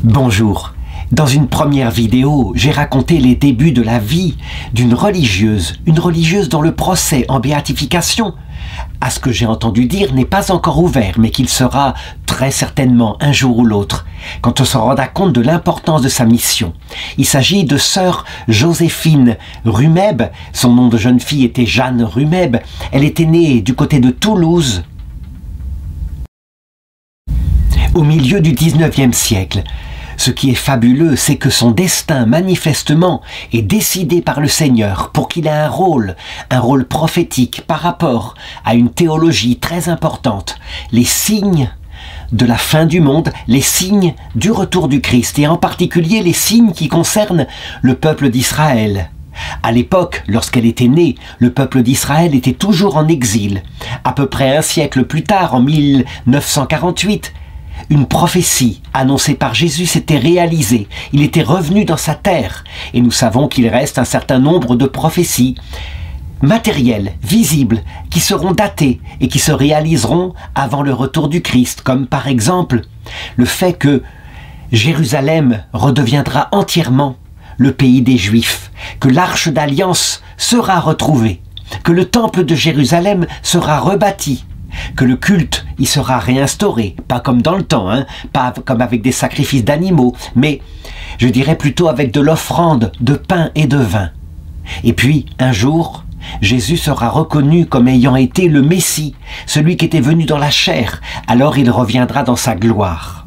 Bonjour. Dans une première vidéo, j'ai raconté les débuts de la vie d'une religieuse, une religieuse dont le procès en béatification, à ce que j'ai entendu dire, n'est pas encore ouvert, mais qu'il sera très certainement un jour ou l'autre, quand on se rendra compte de l'importance de sa mission. Il s'agit de sœur Joséphine Rumeb. Son nom de jeune fille était Jeanne Rumeb. Elle était née du côté de Toulouse, au milieu du 19e siècle. Ce qui est fabuleux, c'est que son destin, manifestement, est décidé par le Seigneur pour qu'il ait un rôle prophétique par rapport à une théologie très importante. Les signes de la fin du monde, les signes du retour du Christ, et en particulier les signes qui concernent le peuple d'Israël. À l'époque, lorsqu'elle était née, le peuple d'Israël était toujours en exil. À peu près un siècle plus tard, en 1948, une prophétie annoncée par Jésus s'était réalisée. Il était revenu dans sa terre. Et nous savons qu'il reste un certain nombre de prophéties matérielles, visibles, qui seront datées et qui se réaliseront avant le retour du Christ, comme par exemple le fait que Jérusalem redeviendra entièrement le pays des Juifs, que l'arche d'alliance sera retrouvée, que le temple de Jérusalem sera rebâti, que le culte y sera réinstauré, pas comme dans le temps, pas comme avec des sacrifices d'animaux, mais je dirais plutôt avec de l'offrande de pain et de vin. Et puis, un jour, Jésus sera reconnu comme ayant été le Messie, celui qui était venu dans la chair, alors il reviendra dans sa gloire.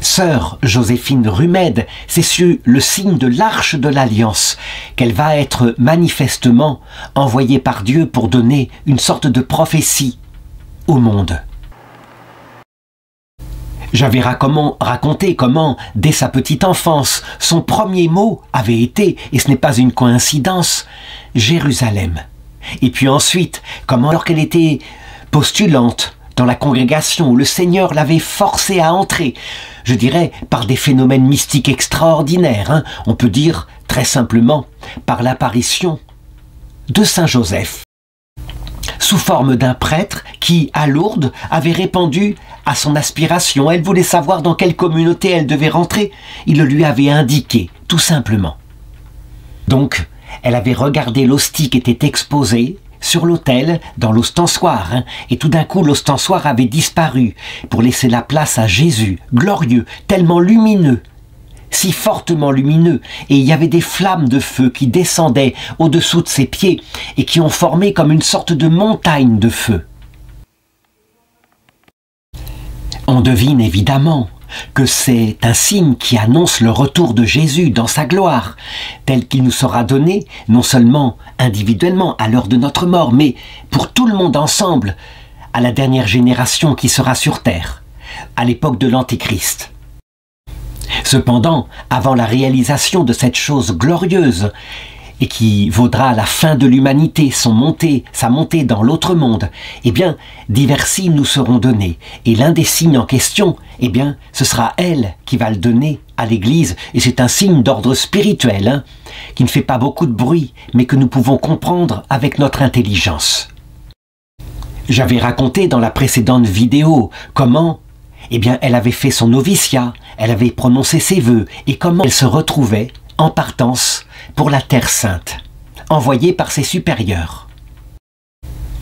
Sœur Joséphine Rumeb, c'est sur le signe de l'arche de l'Alliance qu'elle va être manifestement envoyée par Dieu pour donner une sorte de prophétie au monde. J'avais raconté comment, dès sa petite enfance, son premier mot avait été, et ce n'est pas une coïncidence, Jérusalem. Et puis ensuite, comment, alors qu'elle était postulante dans la congrégation où le Seigneur l'avait forcée à entrer, je dirais par des phénomènes mystiques extraordinaires, on peut dire très simplement par l'apparition de Saint Joseph, sous forme d'un prêtre qui, à Lourdes, avait répondu à son aspiration. Elle voulait savoir dans quelle communauté elle devait rentrer. Il le lui avait indiqué, tout simplement. Donc, elle avait regardé l'hostie qui était exposée sur l'autel, dans l'ostensoir, et tout d'un coup l'ostensoir avait disparu pour laisser la place à Jésus, glorieux, tellement lumineux, si fortement lumineux, et il y avait des flammes de feu qui descendaient au-dessous de ses pieds et qui ont formé comme une sorte de montagne de feu. On devine évidemment que c'est un signe qui annonce le retour de Jésus dans sa gloire, tel qu'il nous sera donné, non seulement individuellement à l'heure de notre mort, mais pour tout le monde ensemble, à la dernière génération qui sera sur terre, à l'époque de l'Antéchrist. Cependant, avant la réalisation de cette chose glorieuse, et qui vaudra la fin de l'humanité, sa montée dans l'autre monde, eh bien, divers signes nous seront donnés. Et l'un des signes en question, eh bien, ce sera elle qui va le donner à l'Église. Et c'est un signe d'ordre spirituel, qui ne fait pas beaucoup de bruit, mais que nous pouvons comprendre avec notre intelligence. J'avais raconté dans la précédente vidéo comment, eh bien, elle avait fait son noviciat, elle avait prononcé ses vœux, et comment elle se retrouvait en partance pour la Terre Sainte, envoyée par ses supérieurs.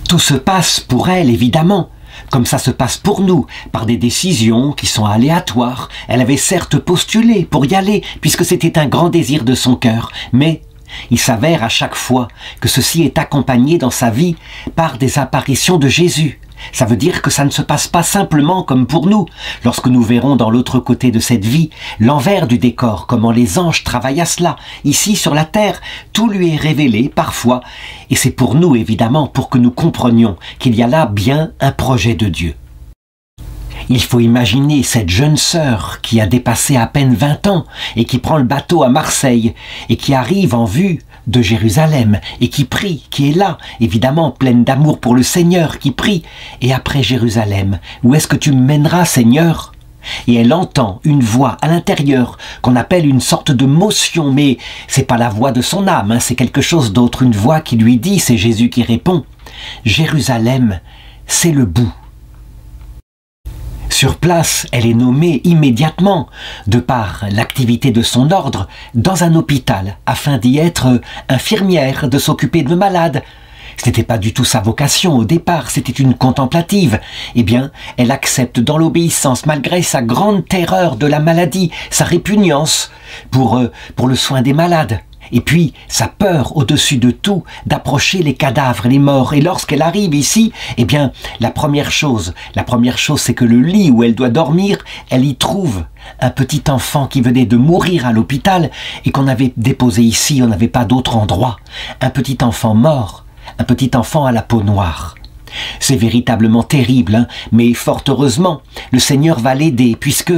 Tout se passe pour elle, évidemment, comme ça se passe pour nous, par des décisions qui sont aléatoires. Elle avait certes postulé pour y aller, puisque c'était un grand désir de son cœur, mais il s'avère à chaque fois que ceci est accompagné dans sa vie par des apparitions de Jésus. Ça veut dire que ça ne se passe pas simplement comme pour nous, lorsque nous verrons dans l'autre côté de cette vie l'envers du décor, comment les anges travaillent à cela. Ici, sur la terre, tout lui est révélé parfois, et c'est pour nous, évidemment, pour que nous comprenions qu'il y a là bien un projet de Dieu. Il faut imaginer cette jeune sœur qui a dépassé à peine 20 ans et qui prend le bateau à Marseille et qui arrive en vue de Jérusalem et qui prie, qui est là, évidemment pleine d'amour pour le Seigneur, qui prie. Et après Jérusalem, où est-ce que tu me mèneras, Seigneur? Et elle entend une voix à l'intérieur qu'on appelle une sorte de motion, mais c'est pas la voix de son âme, c'est quelque chose d'autre, une voix qui lui dit, c'est Jésus qui répond, Jérusalem, c'est le bout. Sur place, elle est nommée immédiatement, de par l'activité de son ordre, dans un hôpital, afin d'y être infirmière, de s'occuper de malades. Ce n'était pas du tout sa vocation au départ, c'était une contemplative. Eh bien, elle accepte dans l'obéissance, malgré sa grande terreur de la maladie, sa répugnance pour le soin des malades. Et puis, sa peur au-dessus de tout d'approcher les cadavres, les morts. Et lorsqu'elle arrive ici, eh bien, la première chose, c'est que le lit où elle doit dormir, elle y trouve un petit enfant qui venait de mourir à l'hôpital et qu'on avait déposé ici, on n'avait pas d'autre endroit. Un petit enfant mort, un petit enfant à la peau noire. C'est véritablement terrible, hein, mais fort heureusement, le Seigneur va l'aider puisque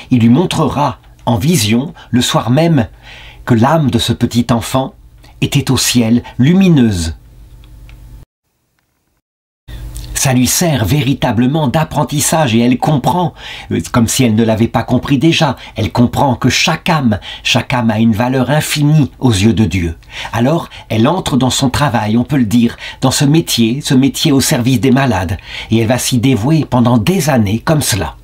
il lui montrera en vision, le soir même, que l'âme de ce petit enfant était au ciel, lumineuse. Ça lui sert véritablement d'apprentissage et elle comprend, comme si elle ne l'avait pas compris déjà, elle comprend que chaque âme a une valeur infinie aux yeux de Dieu. Alors, elle entre dans son travail, on peut le dire, dans ce métier au service des malades, et elle va s'y dévouer pendant des années comme cela.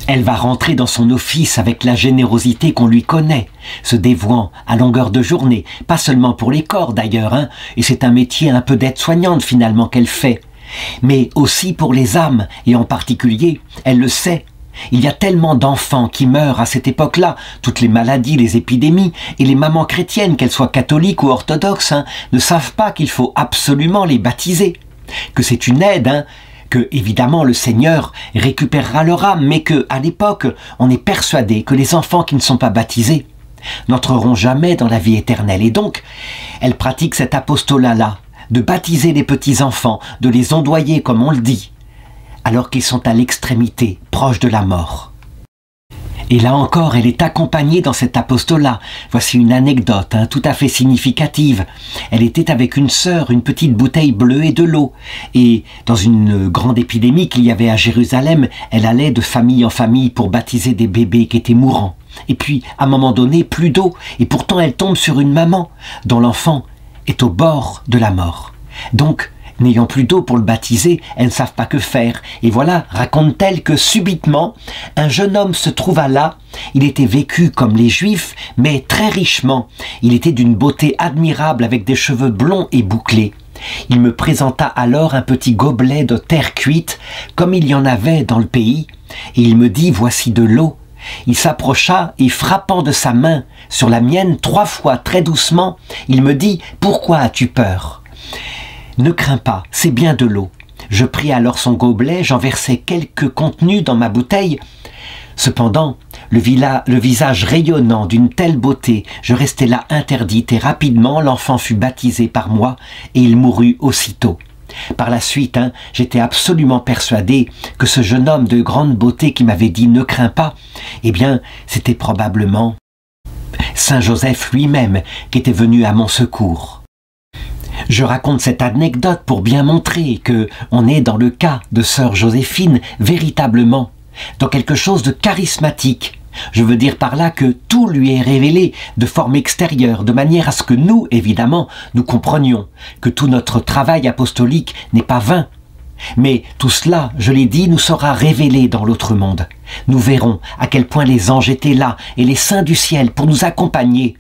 Elle va rentrer dans son office avec la générosité qu'on lui connaît, se dévouant à longueur de journée, pas seulement pour les corps d'ailleurs, hein, et c'est un métier un peu d'aide-soignante finalement qu'elle fait, mais aussi pour les âmes, et en particulier, elle le sait, il y a tellement d'enfants qui meurent à cette époque-là, toutes les maladies, les épidémies, et les mamans chrétiennes, qu'elles soient catholiques ou orthodoxes, hein, ne savent pas qu'il faut absolument les baptiser, que c'est une aide, hein, que, évidemment, le Seigneur récupérera leur âme, mais que, à l'époque, on est persuadé que les enfants qui ne sont pas baptisés n'entreront jamais dans la vie éternelle. Et donc, elle pratique cet apostolat-là, de baptiser les petits-enfants, de les ondoyer, comme on le dit, alors qu'ils sont à l'extrémité, proche de la mort. Et là encore, elle est accompagnée dans cet apostolat. Voici une anecdote tout à fait significative. Elle était avec une sœur, une petite bouteille bleue et de l'eau. Et dans une grande épidémie qu'il y avait à Jérusalem, elle allait de famille en famille pour baptiser des bébés qui étaient mourants. Et puis, à un moment donné, plus d'eau. Et pourtant, elle tombe sur une maman dont l'enfant est au bord de la mort. Donc, n'ayant plus d'eau pour le baptiser, elles ne savent pas que faire. Et voilà, raconte-t-elle que subitement, un jeune homme se trouva là. Il était vêtu comme les Juifs, mais très richement. Il était d'une beauté admirable avec des cheveux blonds et bouclés. Il me présenta alors un petit gobelet de terre cuite, comme il y en avait dans le pays, et il me dit « Voici de l'eau ». Il s'approcha et frappant de sa main sur la mienne 3 fois très doucement, il me dit « Pourquoi as-tu peur ?» Ne crains pas, c'est bien de l'eau. Je pris alors son gobelet, j'en versai quelques contenus dans ma bouteille. Cependant, le visage rayonnant d'une telle beauté, je restai là interdite et rapidement l'enfant fut baptisé par moi et il mourut aussitôt. Par la suite, j'étais absolument persuadé que ce jeune homme de grande beauté qui m'avait dit « Ne crains pas », eh bien, c'était probablement Saint Joseph lui-même qui était venu à mon secours. Je raconte cette anecdote pour bien montrer que on est dans le cas de sœur Joséphine véritablement dans quelque chose de charismatique. Je veux dire par là que tout lui est révélé de forme extérieure, de manière à ce que nous, évidemment, nous comprenions que tout notre travail apostolique n'est pas vain. Mais tout cela, je l'ai dit, nous sera révélé dans l'autre monde. Nous verrons à quel point les anges étaient là et les saints du ciel pour nous accompagner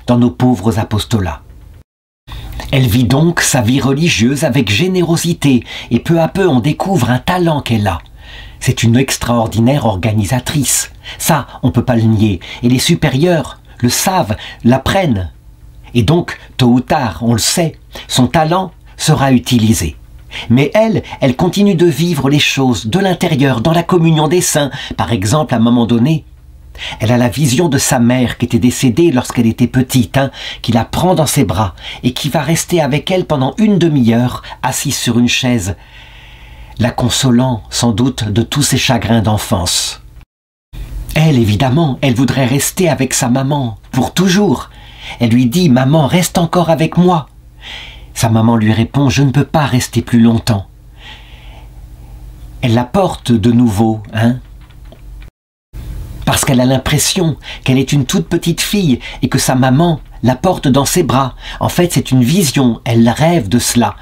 dans nos pauvres apostolats. Elle vit donc sa vie religieuse avec générosité et peu à peu on découvre un talent qu'elle a. C'est une extraordinaire organisatrice. Ça, on ne peut pas le nier. Et les supérieurs le savent, l'apprennent. Et donc, tôt ou tard, on le sait, son talent sera utilisé. Mais elle continue de vivre les choses de l'intérieur, dans la communion des saints. Par exemple, à un moment donné, elle a la vision de sa mère qui était décédée lorsqu'elle était petite, qui la prend dans ses bras et qui va rester avec elle pendant une demi-heure, assise sur une chaise, la consolant sans doute de tous ses chagrins d'enfance. Elle, évidemment, elle voudrait rester avec sa maman pour toujours. Elle lui dit « Maman, reste encore avec moi ». Sa maman lui répond « Je ne peux pas rester plus longtemps ». Elle la porte de nouveau, parce qu'elle a l'impression qu'elle est une toute petite fille et que sa maman la porte dans ses bras. En fait, c'est une vision, elle rêve de cela.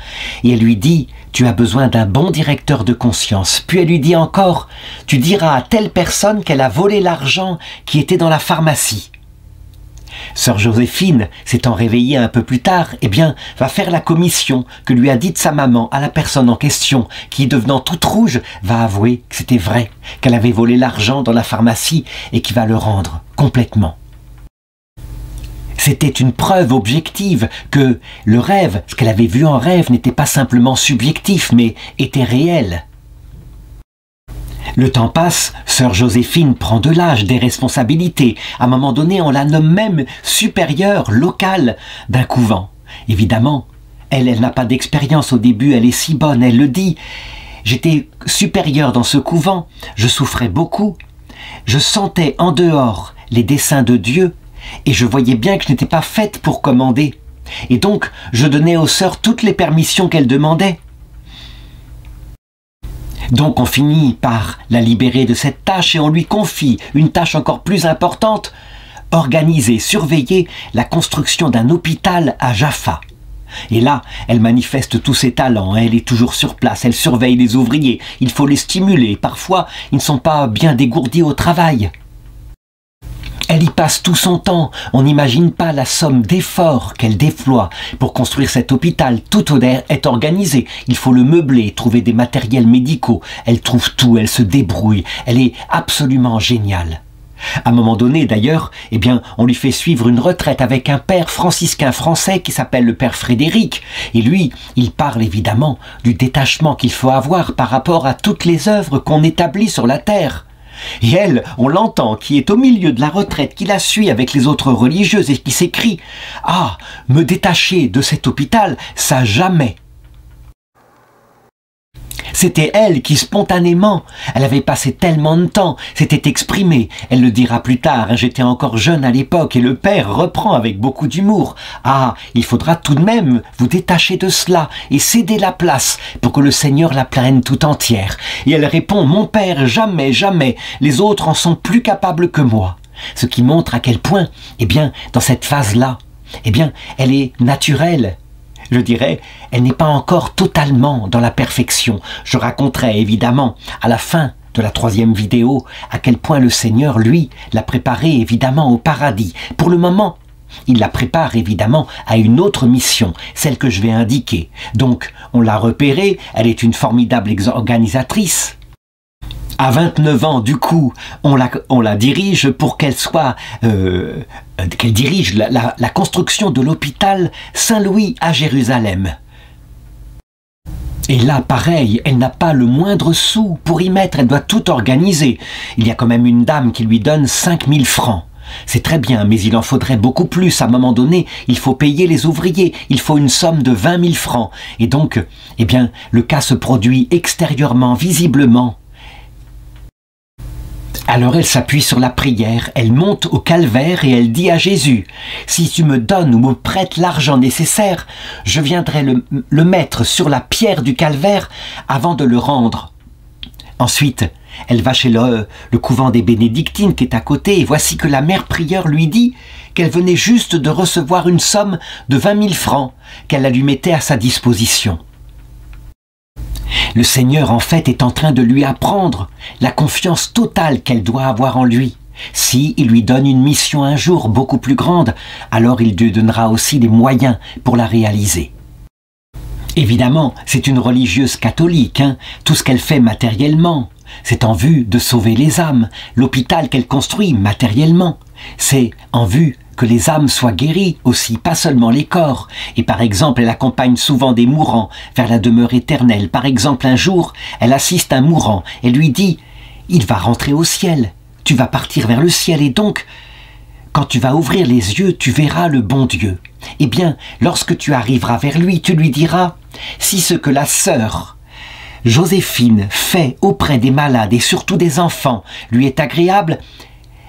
Et elle lui dit, tu as besoin d'un bon directeur de conscience. Puis elle lui dit encore, tu diras à telle personne qu'elle a volé l'argent qui était dans la pharmacie. Sœur Joséphine, s'étant réveillée un peu plus tard, va faire la commission que lui a dite sa maman à la personne en question, qui, devenant toute rouge, va avouer que c'était vrai, qu'elle avait volé l'argent dans la pharmacie et qui va le rendre complètement. C'était une preuve objective que le rêve, ce qu'elle avait vu en rêve, n'était pas simplement subjectif, mais était réel. Le temps passe, sœur Joséphine prend de l'âge, des responsabilités. À un moment donné, on la nomme même supérieure locale d'un couvent. Évidemment, elle n'a pas d'expérience au début, elle est si bonne, elle le dit. J'étais supérieure dans ce couvent, je souffrais beaucoup. Je sentais en dehors les desseins de Dieu et je voyais bien que je n'étais pas faite pour commander. Et donc, je donnais aux sœurs toutes les permissions qu'elles demandaient. Donc on finit par la libérer de cette tâche et on lui confie une tâche encore plus importante, organiser, surveiller la construction d'un hôpital à Jaffa. Et là, elle manifeste tous ses talents, elle est toujours sur place, elle surveille les ouvriers, il faut les stimuler, parfois ils ne sont pas bien dégourdis au travail. Elle y passe tout son temps, on n'imagine pas la somme d'efforts qu'elle déploie pour construire cet hôpital. Tout est organisé, il faut le meubler, trouver des matériels médicaux. Elle trouve tout, elle se débrouille, elle est absolument géniale. À un moment donné d'ailleurs, on lui fait suivre une retraite avec un père franciscain français qui s'appelle le père Frédéric. Et lui, il parle évidemment du détachement qu'il faut avoir par rapport à toutes les œuvres qu'on établit sur la terre. Et elle, on l'entend, qui est au milieu de la retraite, qui la suit avec les autres religieuses et qui s'écrie « Ah, me détacher de cet hôpital, ça jamais !» C'était elle qui, spontanément, elle avait passé tellement de temps, s'était exprimée. Elle le dira plus tard, j'étais encore jeune à l'époque, et le père reprend avec beaucoup d'humour. Ah, il faudra tout de même vous détacher de cela et céder la place pour que le Seigneur la prenne tout entière. Et elle répond, mon père, jamais, jamais, les autres en sont plus capables que moi. Ce qui montre à quel point, dans cette phase-là, elle est naturelle. Je dirais, elle n'est pas encore totalement dans la perfection. Je raconterai évidemment à la fin de la 3e vidéo à quel point le Seigneur, lui, l'a préparée évidemment au paradis. Pour le moment, il la prépare évidemment à une autre mission, celle que je vais indiquer. Donc, on l'a repérée, elle est une formidable organisatrice. À 29 ans, du coup, on la dirige pour qu'elle soit, qu'elle dirige la construction de l'hôpital Saint-Louis à Jérusalem. Et là, pareil, elle n'a pas le moindre sou pour y mettre, elle doit tout organiser. Il y a quand même une dame qui lui donne 5000 francs. C'est très bien, mais il en faudrait beaucoup plus. À un moment donné, il faut payer les ouvriers. Il faut une somme de 20 000 francs. Et donc, le cas se produit extérieurement, visiblement. Alors elle s'appuie sur la prière, elle monte au calvaire et elle dit à Jésus, « Si tu me donnes ou me prêtes l'argent nécessaire, je viendrai le mettre sur la pierre du calvaire avant de le rendre. » Ensuite, elle va chez le couvent des Bénédictines qui est à côté et voici que la mère prieure lui dit qu'elle venait juste de recevoir une somme de 20 000 francs qu'elle la lui mettait à sa disposition. Le Seigneur, en fait, est en train de lui apprendre la confiance totale qu'elle doit avoir en lui. Si il lui donne une mission un jour beaucoup plus grande, alors il lui donnera aussi les moyens pour la réaliser. Évidemment, c'est une religieuse catholique, tout ce qu'elle fait matériellement, c'est en vue de sauver les âmes. L'hôpital qu'elle construit matériellement, c'est en vue que les âmes soient guéries aussi, pas seulement les corps. Et par exemple, elle accompagne souvent des mourants vers la demeure éternelle. Par exemple, un jour, elle assiste un mourant et lui dit « Il va rentrer au ciel, tu vas partir vers le ciel et donc, quand tu vas ouvrir les yeux, tu verras le bon Dieu. Lorsque tu arriveras vers lui, tu lui diras « Si ce que la sœur Joséphine fait auprès des malades et surtout des enfants lui est agréable,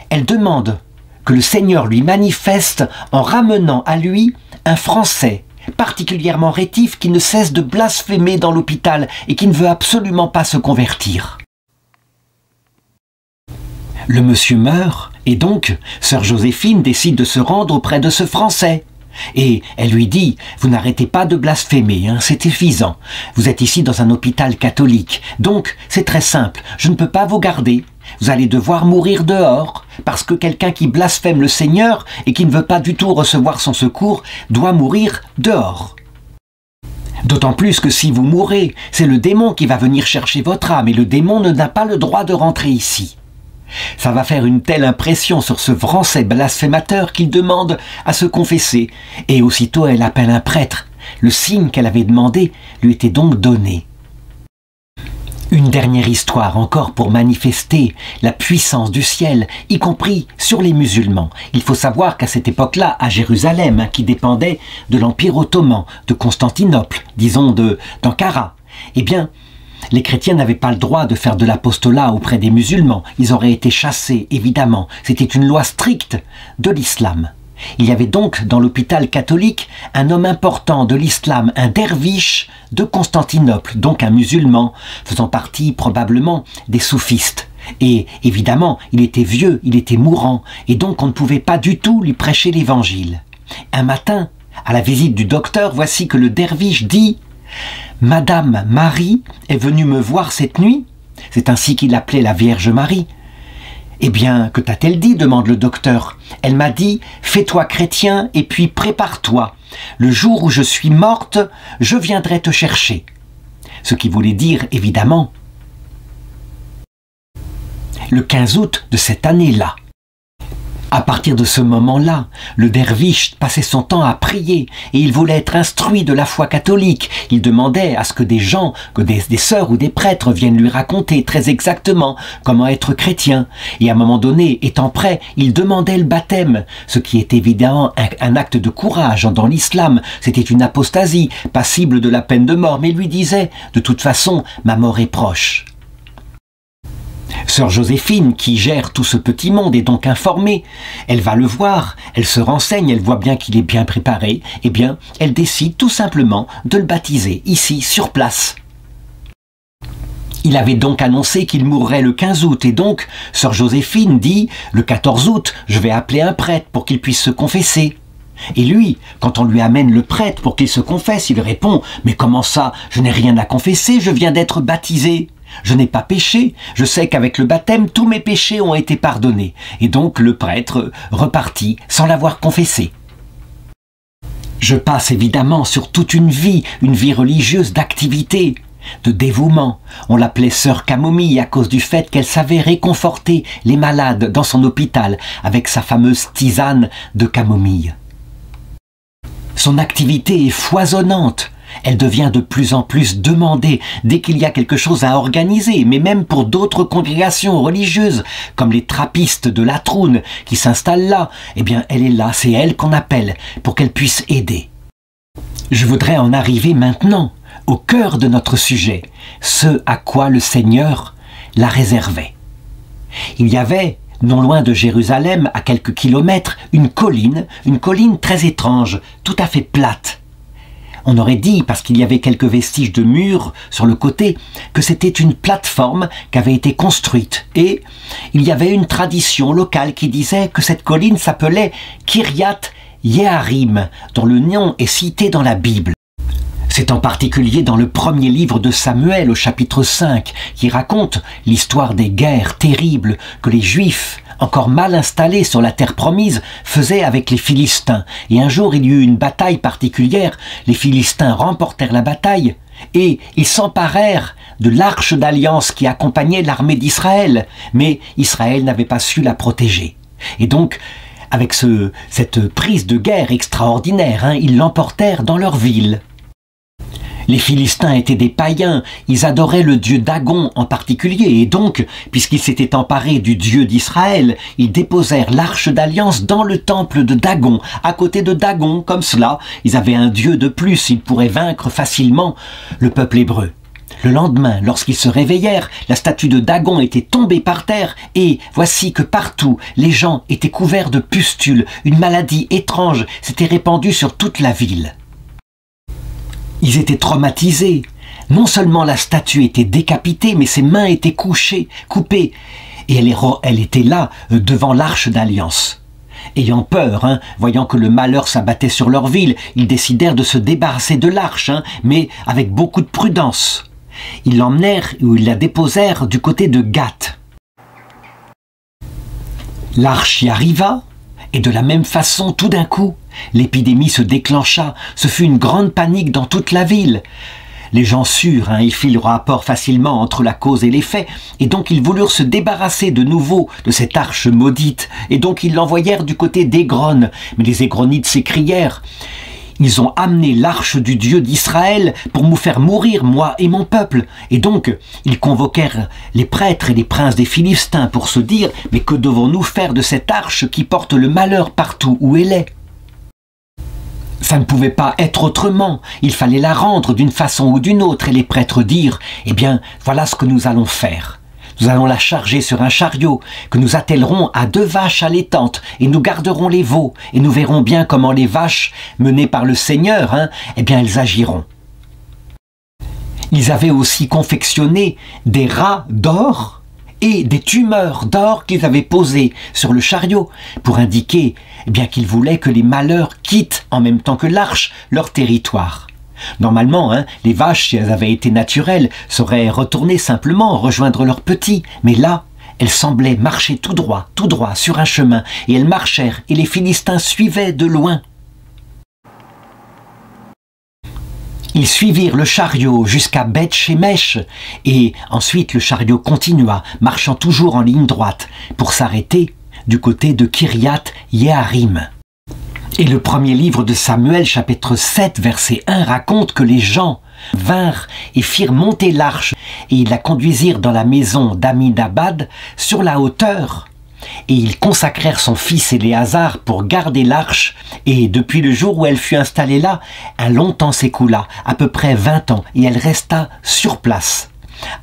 elle demande que le Seigneur lui manifeste en ramenant à lui un Français particulièrement rétif qui ne cesse de blasphémer dans l'hôpital et qui ne veut absolument pas se convertir. » Le monsieur meurt, et donc, sœur Joséphine décide de se rendre auprès de ce Français. Et elle lui dit, vous n'arrêtez pas de blasphémer, hein, c'est épuisant. Vous êtes ici dans un hôpital catholique, donc c'est très simple, je ne peux pas vous garder. Vous allez devoir mourir dehors, parce que quelqu'un qui blasphème le Seigneur et qui ne veut pas du tout recevoir son secours doit mourir dehors. D'autant plus que si vous mourrez, c'est le démon qui va venir chercher votre âme, et le démon n'a pas le droit de rentrer ici. Ça va faire une telle impression sur ce Français blasphémateur qu'il demande à se confesser, et aussitôt elle appelle un prêtre. Le signe qu'elle avait demandé lui était donc donné. Une dernière histoire encore pour manifester la puissance du ciel, y compris sur les musulmans. Il faut savoir qu'à cette époque-là, à Jérusalem, qui dépendait de l'Empire ottoman, de Constantinople, disons d'Ankara, eh bien, les chrétiens n'avaient pas le droit de faire de l'apostolat auprès des musulmans. Ils auraient été chassés, évidemment. C'était une loi stricte de l'islam. Il y avait donc dans l'hôpital catholique un homme important de l'islam, un derviche de Constantinople, donc un musulman, faisant partie probablement des soufistes. Et évidemment, il était vieux, il était mourant, et donc on ne pouvait pas du tout lui prêcher l'évangile. Un matin, à la visite du docteur, voici que le derviche dit « Madame Marie est venue me voir cette nuit ?» C'est ainsi qu'il appelait la Vierge Marie. « Eh bien, que t'a-t-elle dit ?» demande le docteur. « Elle m'a dit, fais-toi chrétien et puis prépare-toi. Le jour où je suis morte, je viendrai te chercher. » Ce qui voulait dire, évidemment, le 15 août de cette année-là. À partir de ce moment-là, le derviche passait son temps à prier et il voulait être instruit de la foi catholique. Il demandait à ce que des gens, que des sœurs ou des prêtres viennent lui raconter très exactement comment être chrétien. Et à un moment donné, étant prêt, il demandait le baptême, ce qui est évidemment un acte de courage dans l'islam. C'était une apostasie, passible de la peine de mort, mais il lui disait « De toute façon, ma mort est proche ». Sœur Joséphine, qui gère tout ce petit monde, est donc informée. Elle va le voir, elle se renseigne, elle voit bien qu'il est bien préparé. Eh bien, elle décide tout simplement de le baptiser, ici, sur place. Il avait donc annoncé qu'il mourrait le 15 août, et donc, Sœur Joséphine dit, le 14 août, je vais appeler un prêtre pour qu'il puisse se confesser. Et lui, quand on lui amène le prêtre pour qu'il se confesse, il répond « Mais comment ça? Je n'ai rien à confesser, je viens d'être baptisé. Je n'ai pas péché, je sais qu'avec le baptême, tous mes péchés ont été pardonnés. » Et donc le prêtre repartit sans l'avoir confessé. Je passe évidemment sur toute une vie religieuse d'activité, de dévouement. On l'appelait Sœur Camomille à cause du fait qu'elle savait réconforter les malades dans son hôpital avec sa fameuse tisane de camomille. Son activité est foisonnante. Elle devient de plus en plus demandée dès qu'il y a quelque chose à organiser, mais même pour d'autres congrégations religieuses, comme les trappistes de Latroun qui s'installent là. Eh bien, elle est là, c'est elle qu'on appelle pour qu'elle puisse aider. Je voudrais en arriver maintenant au cœur de notre sujet, ce à quoi le Seigneur la réservait. Il y avait, non loin de Jérusalem, à quelques kilomètres, une colline très étrange, tout à fait plate. On aurait dit, parce qu'il y avait quelques vestiges de murs sur le côté, que c'était une plateforme qui avait été construite. Et il y avait une tradition locale qui disait que cette colline s'appelait Kiryat Yearim, dont le nom est cité dans la Bible. C'est en particulier dans le premier livre de Samuel, au chapitre 5, qui raconte l'histoire des guerres terribles que les Juifs, encore mal installés sur la terre promise, faisaient avec les Philistins. Et un jour, il y eut une bataille particulière, les Philistins remportèrent la bataille, et ils s'emparèrent de l'arche d'alliance qui accompagnait l'armée d'Israël, mais Israël n'avait pas su la protéger. Et donc, avec cette prise de guerre extraordinaire, ils l'emportèrent dans leur ville. Les Philistins étaient des païens, ils adoraient le dieu Dagon en particulier, et donc, puisqu'ils s'étaient emparés du dieu d'Israël, ils déposèrent l'arche d'alliance dans le temple de Dagon. À côté de Dagon, comme cela, ils avaient un dieu de plus, ils pourraient vaincre facilement le peuple hébreu. Le lendemain, lorsqu'ils se réveillèrent, la statue de Dagon était tombée par terre, et voici que partout, les gens étaient couverts de pustules. Une maladie étrange s'était répandue sur toute la ville. Ils étaient traumatisés. Non seulement la statue était décapitée, mais ses mains étaient coupées. Et elle était là, devant l'arche d'alliance. Ayant peur, voyant que le malheur s'abattait sur leur ville, ils décidèrent de se débarrasser de l'arche, mais avec beaucoup de prudence. Ils l'emmenèrent ou ils la déposèrent du côté de Gath. L'arche y arriva, et de la même façon, tout d'un coup, l'épidémie se déclencha. Ce fut une grande panique dans toute la ville. Les gens surent, ils firent le rapport facilement entre la cause et l'effet, et donc ils voulurent se débarrasser de nouveau de cette arche maudite, et donc ils l'envoyèrent du côté d'Égron. Mais les Égronites s'écrièrent: ils ont amené l'arche du Dieu d'Israël pour nous faire mourir, moi et mon peuple. Et donc, ils convoquèrent les prêtres et les princes des Philistins pour se dire: mais que devons-nous faire de cette arche qui porte le malheur partout où elle est? Ça ne pouvait pas être autrement, il fallait la rendre d'une façon ou d'une autre, et les prêtres dirent: eh bien, voilà ce que nous allons faire. Nous allons la charger sur un chariot, que nous attellerons à 2 vaches allaitantes, et nous garderons les veaux, et nous verrons bien comment les vaches, menées par le Seigneur, eh bien, elles agiront. Ils avaient aussi confectionné des rats d'or et des tumeurs d'or qu'ils avaient posées sur le chariot pour indiquer bien qu'ils voulaient que les malheurs quittent en même temps que l'arche leur territoire. Normalement, les vaches, si elles avaient été naturelles, seraient retournées simplement rejoindre leurs petits, mais là, elles semblaient marcher tout droit sur un chemin, et elles marchèrent, et les Philistins suivaient de loin. Ils suivirent le chariot jusqu'à Beth-Shemesh, et ensuite le chariot continua, marchant toujours en ligne droite, pour s'arrêter du côté de Kiriath-Yearim. Et le premier livre de Samuel, chapitre 7, verset 1, raconte que les gens vinrent et firent monter l'arche, et ils la conduisirent dans la maison d'Amidabad sur la hauteur. Et ils consacrèrent son fils Éléazar pour garder l'arche, et depuis le jour où elle fut installée là, un long temps s'écoula, à peu près 20 ans, et elle resta sur place,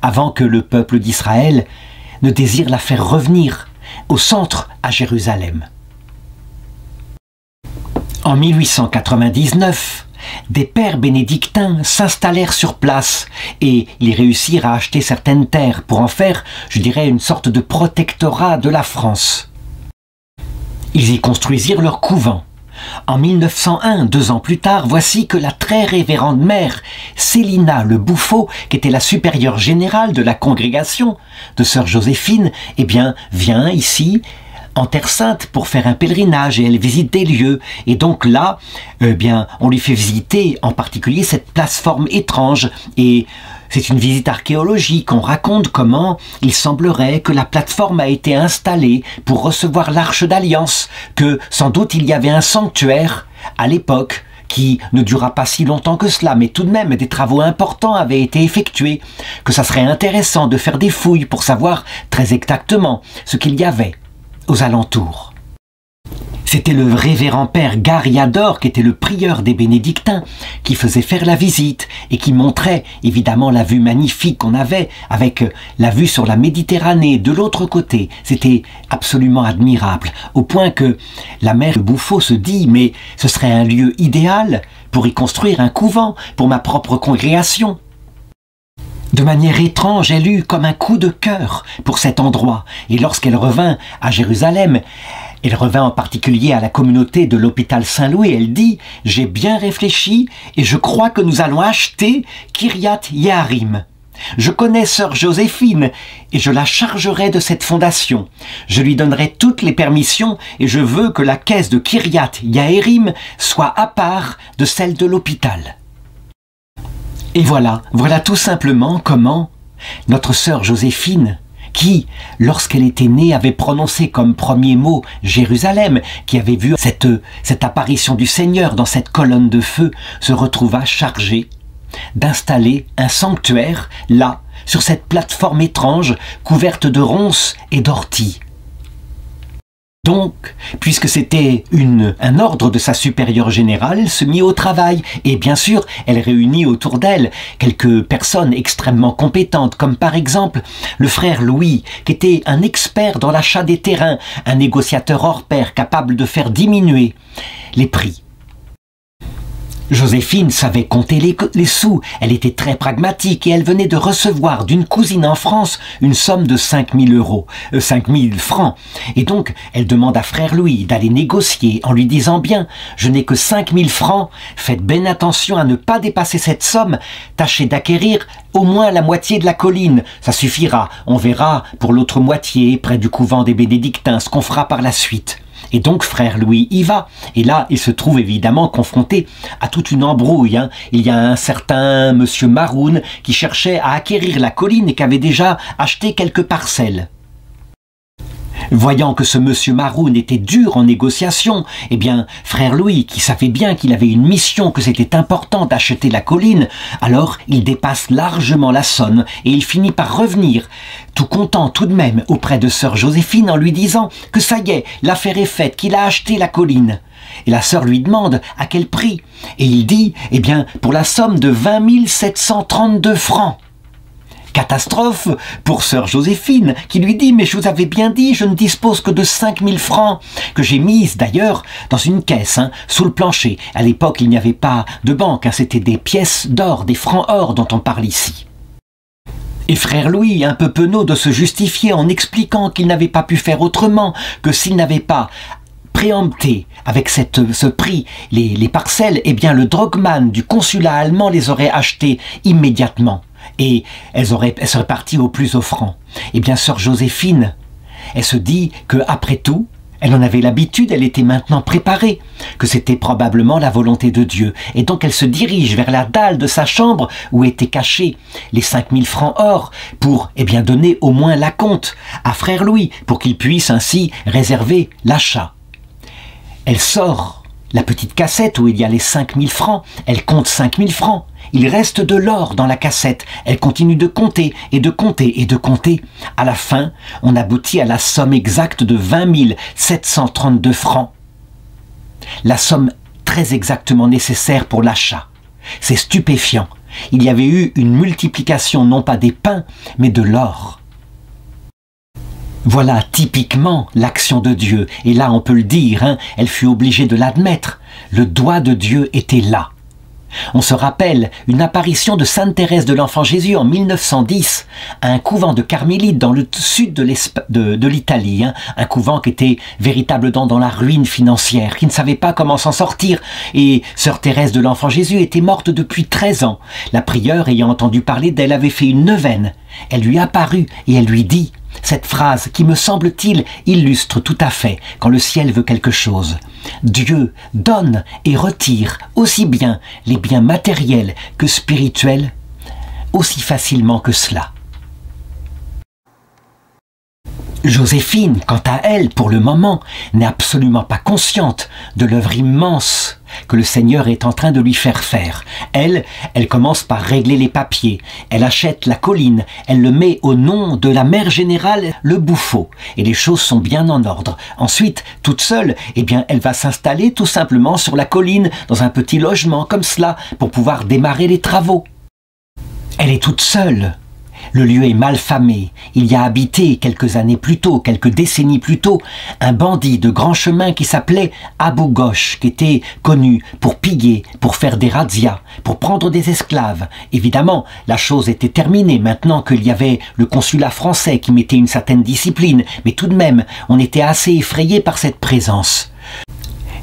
avant que le peuple d'Israël ne désire la faire revenir au centre à Jérusalem. En 1899, des pères bénédictins s'installèrent sur place et ils réussirent à acheter certaines terres pour en faire, je dirais, une sorte de protectorat de la France. Ils y construisirent leur couvent. En 1901, 2 ans plus tard, voici que la très révérende mère Célina Le Bouffo, qui était la supérieure générale de la congrégation de sœur Joséphine, eh bien, vient ici en Terre Sainte pour faire un pèlerinage, et elle visite des lieux. Et donc là, on lui fait visiter en particulier cette plateforme étrange, et c'est une visite archéologique. On raconte comment il semblerait que la plateforme a été installée pour recevoir l'arche d'alliance, que sans doute il y avait un sanctuaire à l'époque qui ne dura pas si longtemps que cela, mais tout de même des travaux importants avaient été effectués, que ça serait intéressant de faire des fouilles pour savoir très exactement ce qu'il y avait aux alentours. C'était le révérend père Gariador, qui était le prieur des bénédictins, qui faisait faire la visite et qui montrait évidemment la vue magnifique qu'on avait avec la vue sur la Méditerranée de l'autre côté. C'était absolument admirable, au point que la mère Bouffo se dit: mais ce serait un lieu idéal pour y construire un couvent pour ma propre congrégation. De manière étrange, elle eut comme un coup de cœur pour cet endroit, et lorsqu'elle revint à Jérusalem, elle revint en particulier à la communauté de l'hôpital Saint-Louis, elle dit: j'ai bien réfléchi et je crois que nous allons acheter Kiriath-Yearim. Je connais sœur Joséphine et je la chargerai de cette fondation. Je lui donnerai toutes les permissions et je veux que la caisse de Kiriath-Yearim soit à part de celle de l'hôpital. Et voilà tout simplement comment notre sœur Joséphine, qui, lorsqu'elle était née, avait prononcé comme premier mot Jérusalem, qui avait vu cette apparition du Seigneur dans cette colonne de feu, se retrouva chargée d'installer un sanctuaire là, sur cette plateforme étrange, couverte de ronces et d'orties. Donc, puisque c'était un ordre de sa supérieure générale, elle se mit au travail, et bien sûr, elle réunit autour d'elle quelques personnes extrêmement compétentes, comme par exemple le frère Louis, qui était un expert dans l'achat des terrains, un négociateur hors pair capable de faire diminuer les prix. Joséphine savait compter les sous, elle était très pragmatique et elle venait de recevoir d'une cousine en France une somme de 5000 euros, 5000 francs. Et donc, elle demande à frère Louis d'aller négocier en lui disant bien, je n'ai que 5000 francs, faites bien attention à ne pas dépasser cette somme, tâchez d'acquérir au moins la moitié de la colline, ça suffira, on verra pour l'autre moitié près du couvent des Bénédictins ce qu'on fera par la suite. Et donc frère Louis y va. Et là, il se trouve évidemment confronté à toute une embrouille. Il y a un certain monsieur Maroun qui cherchait à acquérir la colline et qui avait déjà acheté quelques parcelles. Voyant que ce monsieur Maroun était dur en négociation, eh bien, frère Louis, qui savait bien qu'il avait une mission, que c'était important d'acheter la colline, alors il dépasse largement la somme et il finit par revenir, tout content tout de même, auprès de sœur Joséphine en lui disant que ça y est, l'affaire est faite, qu'il a acheté la colline. Et la sœur lui demande à quel prix, et il dit, eh bien, pour la somme de 20 732 francs. Catastrophe pour sœur Joséphine, qui lui dit « Mais je vous avais bien dit, je ne dispose que de 5000 francs, que j'ai mises d'ailleurs dans une caisse, sous le plancher. À l'époque, il n'y avait pas de banque, c'était des pièces d'or, des francs or dont on parle ici. » Et frère Louis, un peu penaud de se justifier en expliquant qu'il n'avait pas pu faire autrement, que s'il n'avait pas préempté avec ce prix les parcelles, eh bien le drogman du consulat allemand les aurait achetées immédiatement. Et elles seraient parties au plus offrant. Et bien sœur Joséphine, elle se dit que après tout, elle en avait l'habitude, elle était maintenant préparée, que c'était probablement la volonté de Dieu. Et donc elle se dirige vers la dalle de sa chambre où étaient cachés les 5000 francs or pour donner au moins l'acompte à frère Louis pour qu'il puisse ainsi réserver l'achat. Elle sort la petite cassette où il y a les 5000 francs, elle compte 5000 francs. Il reste de l'or dans la cassette. Elle continue de compter et de compter et de compter. À la fin, on aboutit à la somme exacte de 20 732 francs. La somme très exactement nécessaire pour l'achat. C'est stupéfiant. Il y avait eu une multiplication non pas des pains, mais de l'or. Voilà typiquement l'action de Dieu. Et là, on peut le dire, elle fut obligée de l'admettre. Le doigt de Dieu était là. On se rappelle une apparition de Sainte Thérèse de l'Enfant Jésus en 1910 à un couvent de carmélites dans le sud de l'Italie, un couvent qui était véritablement dans la ruine financière, qui ne savait pas comment s'en sortir, et sœur Thérèse de l'Enfant Jésus était morte depuis 13 ans. La prieure, ayant entendu parler d'elle, avait fait une neuvaine. Elle lui apparut et elle lui dit cette phrase qui, me semble-t-il, illustre tout à fait quand le ciel veut quelque chose. Dieu donne et retire aussi bien les biens matériels que spirituels, aussi facilement que cela. Joséphine, quant à elle, pour le moment, n'est absolument pas consciente de l'œuvre immense que le Seigneur est en train de lui faire faire. Elle commence par régler les papiers, elle achète la colline, elle le met au nom de la mère générale, le Bouffo, et les choses sont bien en ordre. Ensuite, toute seule, elle va s'installer tout simplement sur la colline, dans un petit logement comme cela, pour pouvoir démarrer les travaux. Elle est toute seule. Le lieu est mal famé. Il y a habité quelques années plus tôt, quelques décennies plus tôt, un bandit de grand chemin qui s'appelait Abou Gosh, qui était connu pour piller, pour faire des razzias, pour prendre des esclaves. Évidemment, la chose était terminée maintenant qu'il y avait le consulat français qui mettait une certaine discipline, mais tout de même, on était assez effrayé par cette présence.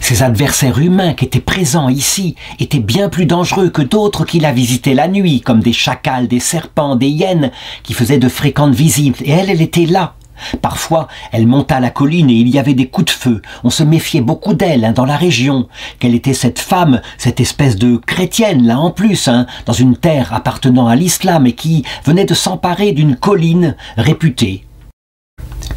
Ces adversaires humains qui étaient présents ici étaient bien plus dangereux que d'autres qui la visitaient la nuit, comme des chacals, des serpents, des hyènes, qui faisaient de fréquentes visites. Et elle était là. Parfois, elle monta la colline et il y avait des coups de feu. On se méfiait beaucoup d'elle dans la région. Quelle était cette femme, cette espèce de chrétienne, là en plus, dans une terre appartenant à l'islam et qui venait de s'emparer d'une colline réputée.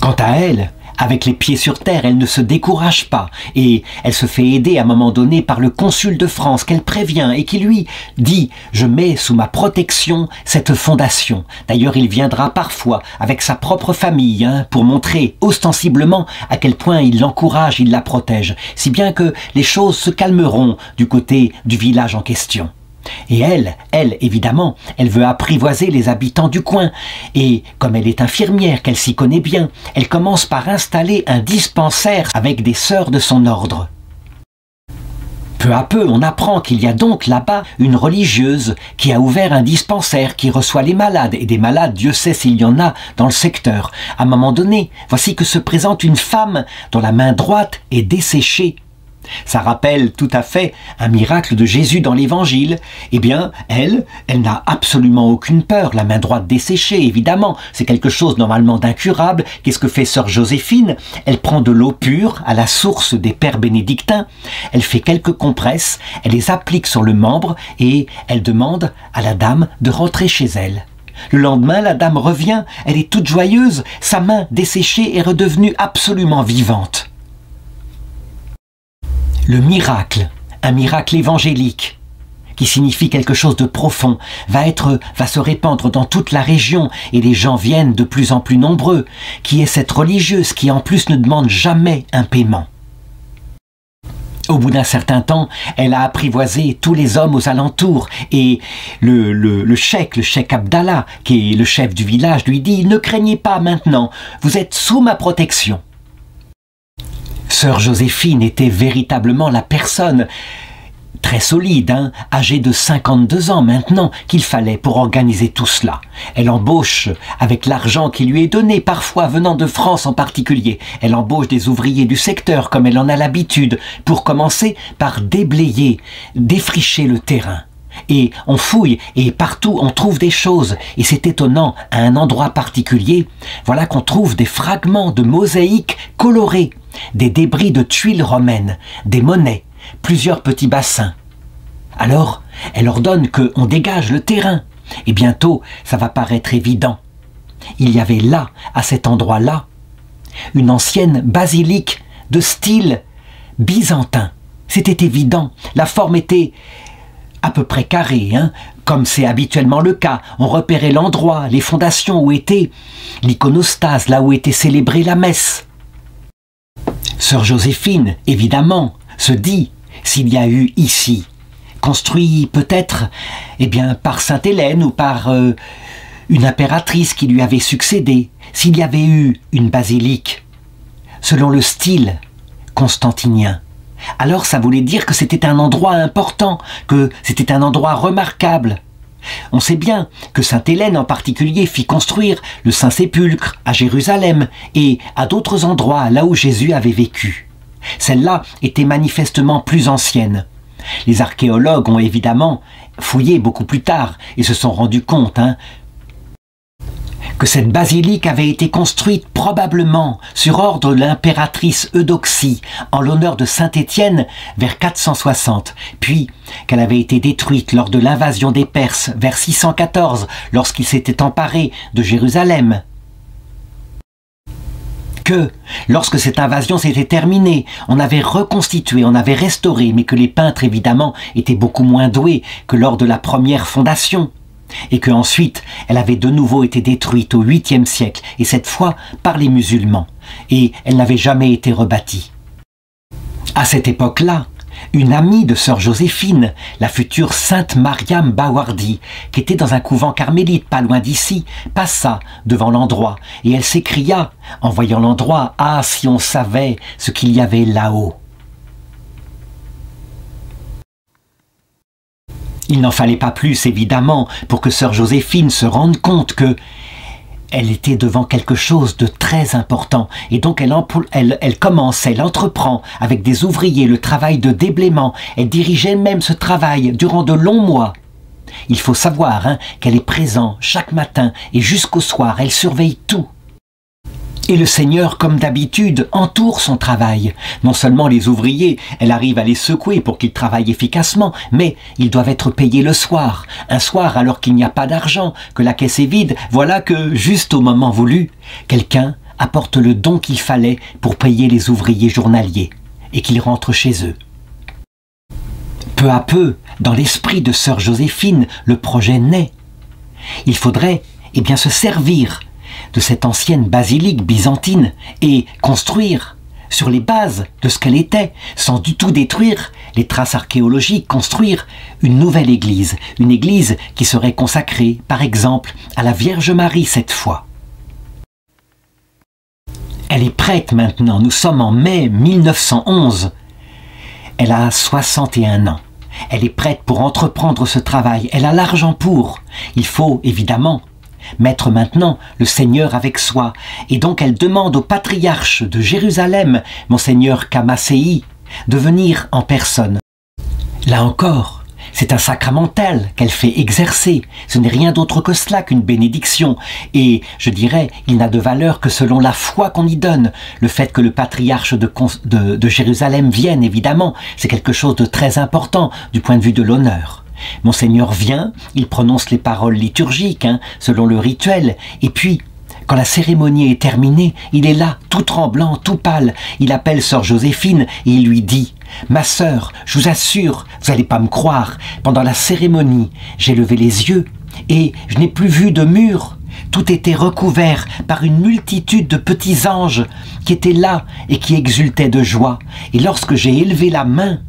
Quant à elle, avec les pieds sur terre, elle ne se décourage pas et elle se fait aider à un moment donné par le consul de France qu'elle prévient et qui lui dit « Je mets sous ma protection cette fondation ». D'ailleurs, il viendra parfois avec sa propre famille pour montrer ostensiblement à quel point il l'encourage, il la protège, si bien que les choses se calmeront du côté du village en question. Et elle, évidemment, elle veut apprivoiser les habitants du coin. Et comme elle est infirmière, qu'elle s'y connaît bien, elle commence par installer un dispensaire avec des sœurs de son ordre. Peu Peu à peu, on apprend qu'il y a donc là-bas une religieuse qui a ouvert un dispensaire qui reçoit les malades, et des malades, Dieu sait s'il y en a dans le secteur. À un moment donné, voici que se présente une femme dont la main droite est desséchée. Ça rappelle tout à fait un miracle de Jésus dans l'Évangile. Eh bien, elle n'a absolument aucune peur. La main droite desséchée, évidemment. C'est quelque chose normalement d'incurable. Qu'est-ce que fait sœur Joséphine? Elle prend de l'eau pure à la source des pères bénédictins. Elle fait quelques compresses, elle les applique sur le membre et elle demande à la dame de rentrer chez elle. Le lendemain, la dame revient, elle est toute joyeuse. Sa main desséchée est redevenue absolument vivante. Le miracle, un miracle évangélique, qui signifie quelque chose de profond, va se répandre dans toute la région et les gens viennent de plus en plus nombreux, qui est cette religieuse qui en plus ne demande jamais un paiement. Au bout d'un certain temps, elle a apprivoisé tous les hommes aux alentours et le cheikh Abdallah, qui est le chef du village, lui dit « Ne craignez pas maintenant, vous êtes sous ma protection ». Sœur Joséphine était véritablement la personne très solide, âgée de 52 ans maintenant, qu'il fallait pour organiser tout cela. Elle embauche, avec l'argent qui lui est donné, parfois venant de France en particulier, elle embauche des ouvriers du secteur comme elle en a l'habitude, pour commencer par déblayer, défricher le terrain. Et on fouille, et partout on trouve des choses, et c'est étonnant, à un endroit particulier, voilà qu'on trouve des fragments de mosaïques colorées, des débris de tuiles romaines, des monnaies, plusieurs petits bassins. Alors, elle ordonne qu'on dégage le terrain, et bientôt ça va paraître évident. Il y avait là, à cet endroit-là, une ancienne basilique de style byzantin. C'était évident, la forme était à peu près carré, comme c'est habituellement le cas. On repérait l'endroit, les fondations où était l'iconostase, là où était célébrée la messe. Sœur Joséphine, évidemment, se dit, s'il y a eu ici, construit peut-être par Sainte Hélène ou par une impératrice qui lui avait succédé, s'il y avait eu une basilique, selon le style constantinien, alors ça voulait dire que c'était un endroit important, que c'était un endroit remarquable. On sait bien que Sainte Hélène en particulier fit construire le Saint-Sépulcre à Jérusalem et à d'autres endroits là où Jésus avait vécu. Celle-là était manifestement plus ancienne. Les archéologues ont évidemment fouillé beaucoup plus tard et se sont rendus compte que cette basilique avait été construite probablement sur ordre de l'impératrice Eudoxie en l'honneur de Saint-Étienne vers 460, puis qu'elle avait été détruite lors de l'invasion des Perses vers 614 lorsqu'ils s'étaient emparés de Jérusalem. Que, lorsque cette invasion s'était terminée, on avait reconstitué, on avait restauré, mais que les peintres évidemment étaient beaucoup moins doués que lors de la première fondation. Et qu'ensuite, elle avait de nouveau été détruite au 8e siècle, et cette fois par les musulmans, et elle n'avait jamais été rebâtie. À cette époque-là, une amie de sœur Joséphine, la future sainte Mariam Bawardi, qui était dans un couvent carmélite pas loin d'ici, passa devant l'endroit, et elle s'écria, en voyant l'endroit, « Ah, si on savait ce qu'il y avait là-haut !» Il n'en fallait pas plus, évidemment, pour que sœur Joséphine se rende compte que elle était devant quelque chose de très important. Et donc elle entreprend avec des ouvriers le travail de déblaiement. Elle dirigeait même ce travail durant de longs mois. Il faut savoir qu'elle est présente chaque matin et jusqu'au soir. Elle surveille tout. Et le Seigneur, comme d'habitude, entoure son travail. Non seulement les ouvriers, elle arrive à les secouer pour qu'ils travaillent efficacement, mais ils doivent être payés le soir. Un soir, alors qu'il n'y a pas d'argent, que la caisse est vide, voilà que, juste au moment voulu, quelqu'un apporte le don qu'il fallait pour payer les ouvriers journaliers, et qu'ils rentrent chez eux. Peu à peu, dans l'esprit de sœur Joséphine, le projet naît. Il faudrait, se servir de cette ancienne basilique byzantine et construire sur les bases de ce qu'elle était, sans du tout détruire les traces archéologiques, construire une nouvelle église, une église qui serait consacrée, par exemple, à la Vierge Marie cette fois. Elle est prête maintenant, nous sommes en mai 1911. Elle a 61 ans. Elle est prête pour entreprendre ce travail. Elle a l'argent pour. Il faut, évidemment, mettre maintenant le Seigneur avec soi. Et donc elle demande au patriarche de Jérusalem, Monseigneur Kamasei, de venir en personne. Là encore, c'est un sacramental qu'elle fait exercer. Ce n'est rien d'autre que cela qu'une bénédiction. Et je dirais, il n'a de valeur que selon la foi qu'on y donne. Le fait que le patriarche de Jérusalem vienne, évidemment, c'est quelque chose de très important du point de vue de l'honneur. Monseigneur vient, il prononce les paroles liturgiques, selon le rituel, et puis, quand la cérémonie est terminée, il est là, tout tremblant, tout pâle. Il appelle sœur Joséphine et il lui dit « Ma sœur, je vous assure, vous n'allez pas me croire, pendant la cérémonie, j'ai levé les yeux et je n'ai plus vu de mur. Tout était recouvert par une multitude de petits anges qui étaient là et qui exultaient de joie. Et lorsque j'ai élevé la main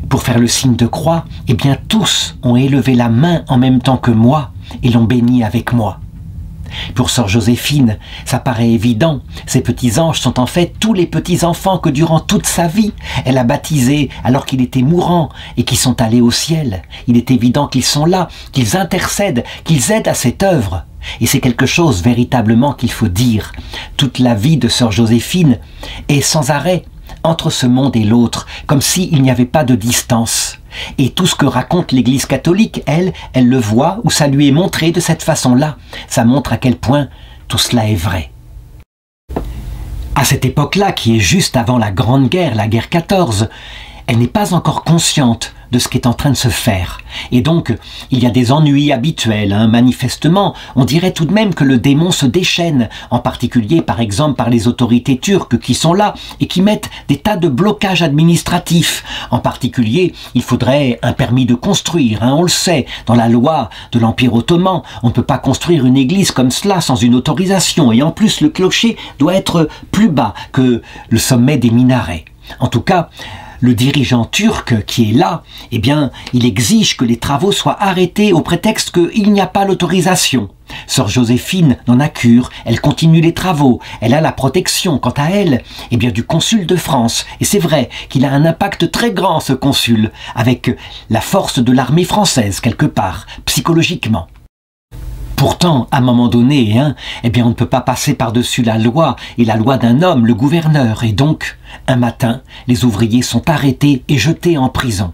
pour faire le signe de croix, eh bien tous ont élevé la main en même temps que moi et l'ont béni avec moi. » Pour sœur Joséphine, ça paraît évident. Ces petits anges sont en fait tous les petits enfants que durant toute sa vie, elle a baptisés alors qu'il était mourant et qui sont allés au ciel. Il est évident qu'ils sont là, qu'ils intercèdent, qu'ils aident à cette œuvre. Et c'est quelque chose véritablement qu'il faut dire. Toute la vie de sœur Joséphine est sans arrêt entre ce monde et l'autre, comme s'il n'y avait pas de distance. Et tout ce que raconte l'Église catholique, elle le voit ou ça lui est montré de cette façon-là. Ça montre à quel point tout cela est vrai. À cette époque-là, qui est juste avant la Grande Guerre, la guerre 14, elle n'est pas encore consciente de ce qui est en train de se faire. Et donc, il y a des ennuis habituels, manifestement. On dirait tout de même que le démon se déchaîne, en particulier, par exemple, par les autorités turques qui sont là et qui mettent des tas de blocages administratifs. En particulier, il faudrait un permis de construire, on le sait, dans la loi de l'Empire ottoman. On ne peut pas construire une église comme cela sans une autorisation. Et en plus, le clocher doit être plus bas que le sommet des minarets. En tout cas, le dirigeant turc qui est là, eh bien, il exige que les travaux soient arrêtés au prétexte qu'il n'y a pas l'autorisation. Sœur Joséphine n'en a cure, elle continue les travaux, elle a la protection, quant à elle, eh bien, du consul de France. Et c'est vrai qu'il a un impact très grand, ce consul, avec la force de l'armée française, quelque part, psychologiquement. Pourtant, à un moment donné, eh bien, on ne peut pas passer par-dessus la loi, et la loi d'un homme, le gouverneur. Et donc, un matin, les ouvriers sont arrêtés et jetés en prison.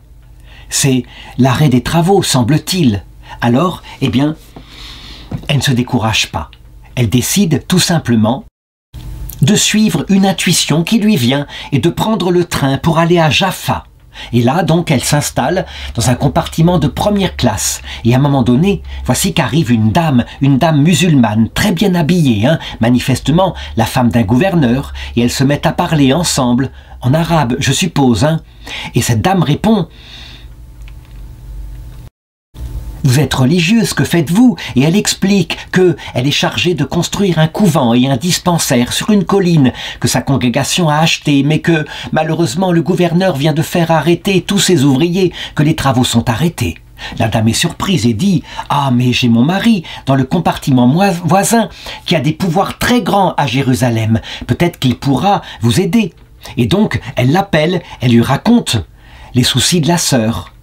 C'est l'arrêt des travaux, semble-t-il. Alors, eh bien, elle ne se décourage pas. Elle décide tout simplement de suivre une intuition qui lui vient et de prendre le train pour aller à Jaffa. Et là, donc, elle s'installe dans un compartiment de première classe. Et à un moment donné, voici qu'arrive une dame musulmane, très bien habillée, manifestement la femme d'un gouverneur, et elles se mettent à parler ensemble, en arabe, je suppose, Et cette dame répond « Vous êtes religieuse, que faites-vous » Et elle explique qu'elle est chargée de construire un couvent et un dispensaire sur une colline que sa congrégation a acheté, mais que, malheureusement, le gouverneur vient de faire arrêter tous ses ouvriers, que les travaux sont arrêtés. La dame est surprise et dit « Ah, mais j'ai mon mari dans le compartiment voisin qui a des pouvoirs très grands à Jérusalem. Peut-être qu'il pourra vous aider. » Et donc, elle l'appelle, elle lui raconte les soucis de la sœur.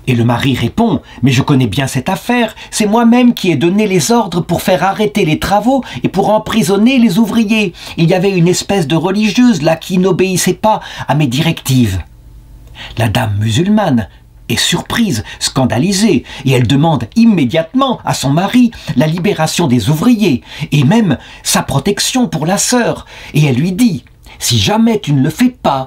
Et le mari répond « Mais je connais bien cette affaire, c'est moi-même qui ai donné les ordres pour faire arrêter les travaux et pour emprisonner les ouvriers. Il y avait une espèce de religieuse là qui n'obéissait pas à mes directives. » La dame musulmane est surprise, scandalisée, et elle demande immédiatement à son mari la libération des ouvriers et même sa protection pour la sœur. Et elle lui dit « Si jamais tu ne le fais pas,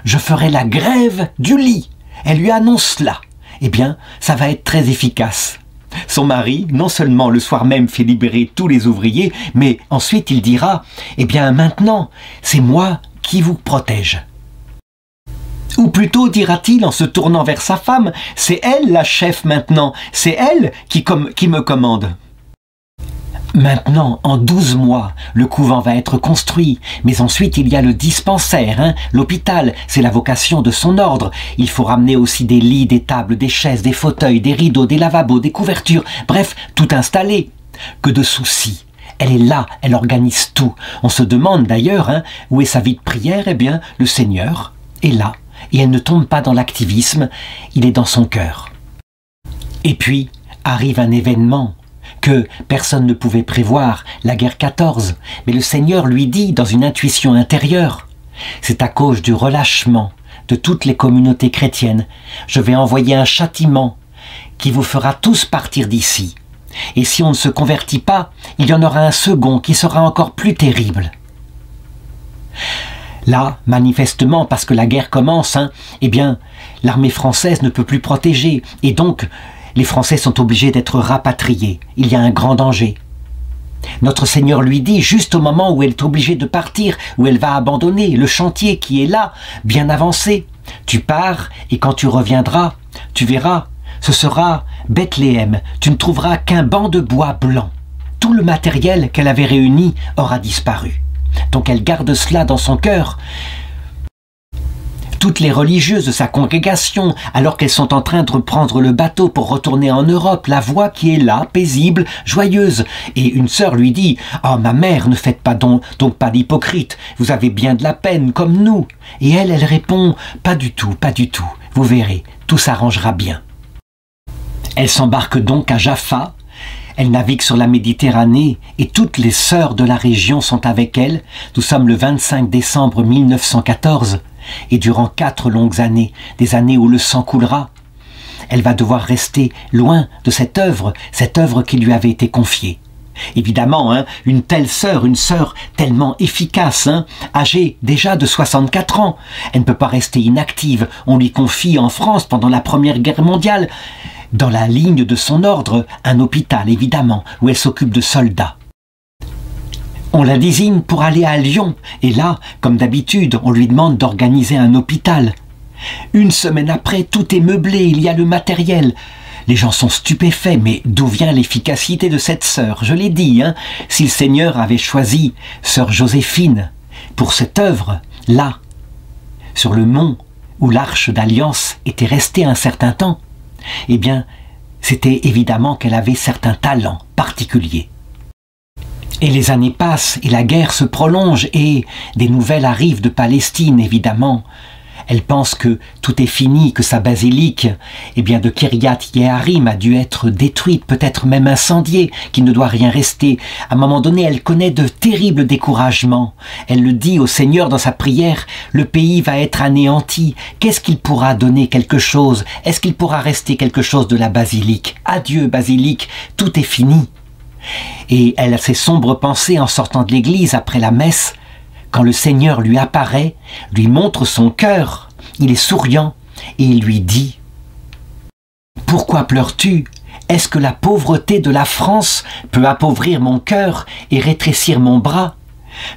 je ferai la grève du lit. » Elle lui annonce cela. Eh bien, ça va être très efficace. Son mari, non seulement le soir même fait libérer tous les ouvriers, mais ensuite il dira « Eh bien maintenant, c'est moi qui vous protège. » Ou plutôt, dira-t-il en se tournant vers sa femme, « C'est elle la chef maintenant, c'est elle qui me commande. » Maintenant, en 12 mois, le couvent va être construit, mais ensuite il y a le dispensaire, l'hôpital, c'est la vocation de son ordre. Il faut ramener aussi des lits, des tables, des chaises, des fauteuils, des rideaux, des lavabos, des couvertures, bref, tout installé. Que de soucis. Elle est là, elle organise tout. On se demande d'ailleurs, où est sa vie de prière? Eh bien, le Seigneur est là. et elle ne tombe pas dans l'activisme, il est dans son cœur. Et puis arrive un événement que personne ne pouvait prévoir, la guerre 14, mais le Seigneur lui dit dans une intuition intérieure, c'est à cause du relâchement de toutes les communautés chrétiennes, je vais envoyer un châtiment qui vous fera tous partir d'ici. Et si on ne se convertit pas, il y en aura un second qui sera encore plus terrible. Là, manifestement, parce que la guerre commence, eh bien, l'armée française ne peut plus protéger, et donc les Français sont obligés d'être rapatriés. Il y a un grand danger. Notre Seigneur lui dit, juste au moment où elle est obligée de partir, où elle va abandonner le chantier qui est là, bien avancé, tu pars, et quand tu reviendras, tu verras, ce sera Bethléem, tu ne trouveras qu'un banc de bois blanc. Tout le matériel qu'elle avait réuni aura disparu. Donc elle garde cela dans son cœur. Toutes les religieuses de sa congrégation, alors qu'elles sont en train de reprendre le bateau pour retourner en Europe, la voient qui est là, paisible, joyeuse. Et une sœur lui dit « Oh, ma mère, ne faites pas donc pas d'hypocrite, vous avez bien de la peine, comme nous. » Et elle répond « Pas du tout, pas du tout, vous verrez, tout s'arrangera bien. » Elle s'embarque donc à Jaffa. Elle navigue sur la Méditerranée et toutes les sœurs de la région sont avec elle. Nous sommes le 25 décembre 1914 et durant 4 longues années, des années où le sang coulera, elle va devoir rester loin de cette œuvre qui lui avait été confiée. Évidemment, une telle sœur, une sœur tellement efficace, âgée déjà de 64 ans, elle ne peut pas rester inactive. On lui confie en France pendant la Première Guerre mondiale, dans la ligne de son ordre, un hôpital évidemment, où elle s'occupe de soldats. On la désigne pour aller à Lyon, et là, comme d'habitude, on lui demande d'organiser un hôpital. 1 semaine après, tout est meublé, il y a le matériel. Les gens sont stupéfaits, mais d'où vient l'efficacité de cette sœur? Je l'ai dit, si le Seigneur avait choisi sœur Joséphine pour cette œuvre, là, sur le mont où l'arche d'alliance était restée un certain temps, eh bien, c'était évidemment qu'elle avait certains talents particuliers. Et les années passent, et la guerre se prolonge, et des nouvelles arrivent de Palestine, évidemment. Elle pense que tout est fini, que sa basilique, de Kiryat Yearim a dû être détruite, peut-être même incendiée, qu'il ne doit rien rester. À un moment donné, elle connaît de terribles découragements. Elle le dit au Seigneur dans sa prière, le pays va être anéanti. Qu'est-ce qu'il pourra donner quelque chose? Est-ce qu'il pourra rester quelque chose de la basilique? Adieu, basilique, tout est fini. Et elle a ses sombres pensées en sortant de l'église après la messe, quand le Seigneur lui apparaît, lui montre son cœur, il est souriant et il lui dit « Pourquoi pleures-tu? Est-ce que la pauvreté de la France peut appauvrir mon cœur et rétrécir mon bras?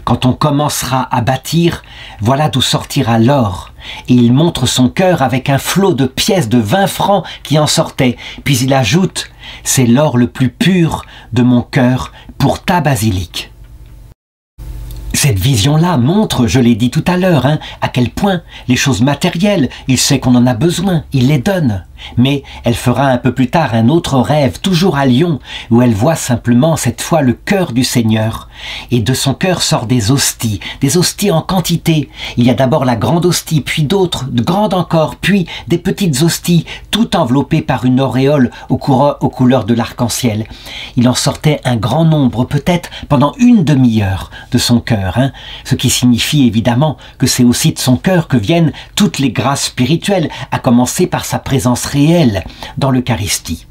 Quand on commencera à bâtir, voilà d'où sortira l'or. » Et il montre son cœur avec un flot de pièces de 20 francs qui en sortaient. Puis il ajoute « C'est l'or le plus pur de mon cœur pour ta basilique. » Cette vision-là montre, je l'ai dit tout à l'heure, à quel point les choses matérielles, il sait qu'on en a besoin, il les donne. Mais elle fera un peu plus tard un autre rêve, toujours à Lyon, où elle voit simplement cette fois le cœur du Seigneur. Et de son cœur sortent des hosties en quantité. Il y a d'abord la grande hostie, puis d'autres, de grandes encore, puis des petites hosties, tout enveloppées par une auréole aux couleurs de l'arc-en-ciel. Il en sortait un grand nombre, peut-être pendant 1 demi-heure de son cœur, ce qui signifie évidemment que c'est aussi de son cœur que viennent toutes les grâces spirituelles, à commencer par sa présence réelle dans l'Eucharistie.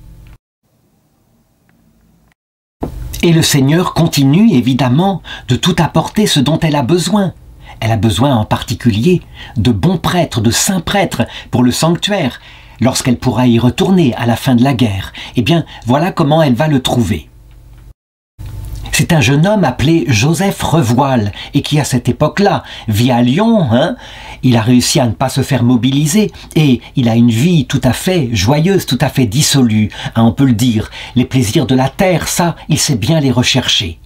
Et le Seigneur continue évidemment de tout apporter ce dont elle a besoin. Elle a besoin en particulier de bons prêtres, de saints prêtres pour le sanctuaire, lorsqu'elle pourra y retourner à la fin de la guerre. Eh bien, voilà comment elle va le trouver. C'est un jeune homme appelé Joseph Revoil et qui à cette époque-là vit à Lyon. Il a réussi à ne pas se faire mobiliser et il a une vie tout à fait joyeuse, tout à fait dissolue, on peut le dire. Les plaisirs de la terre, ça, il sait bien les rechercher.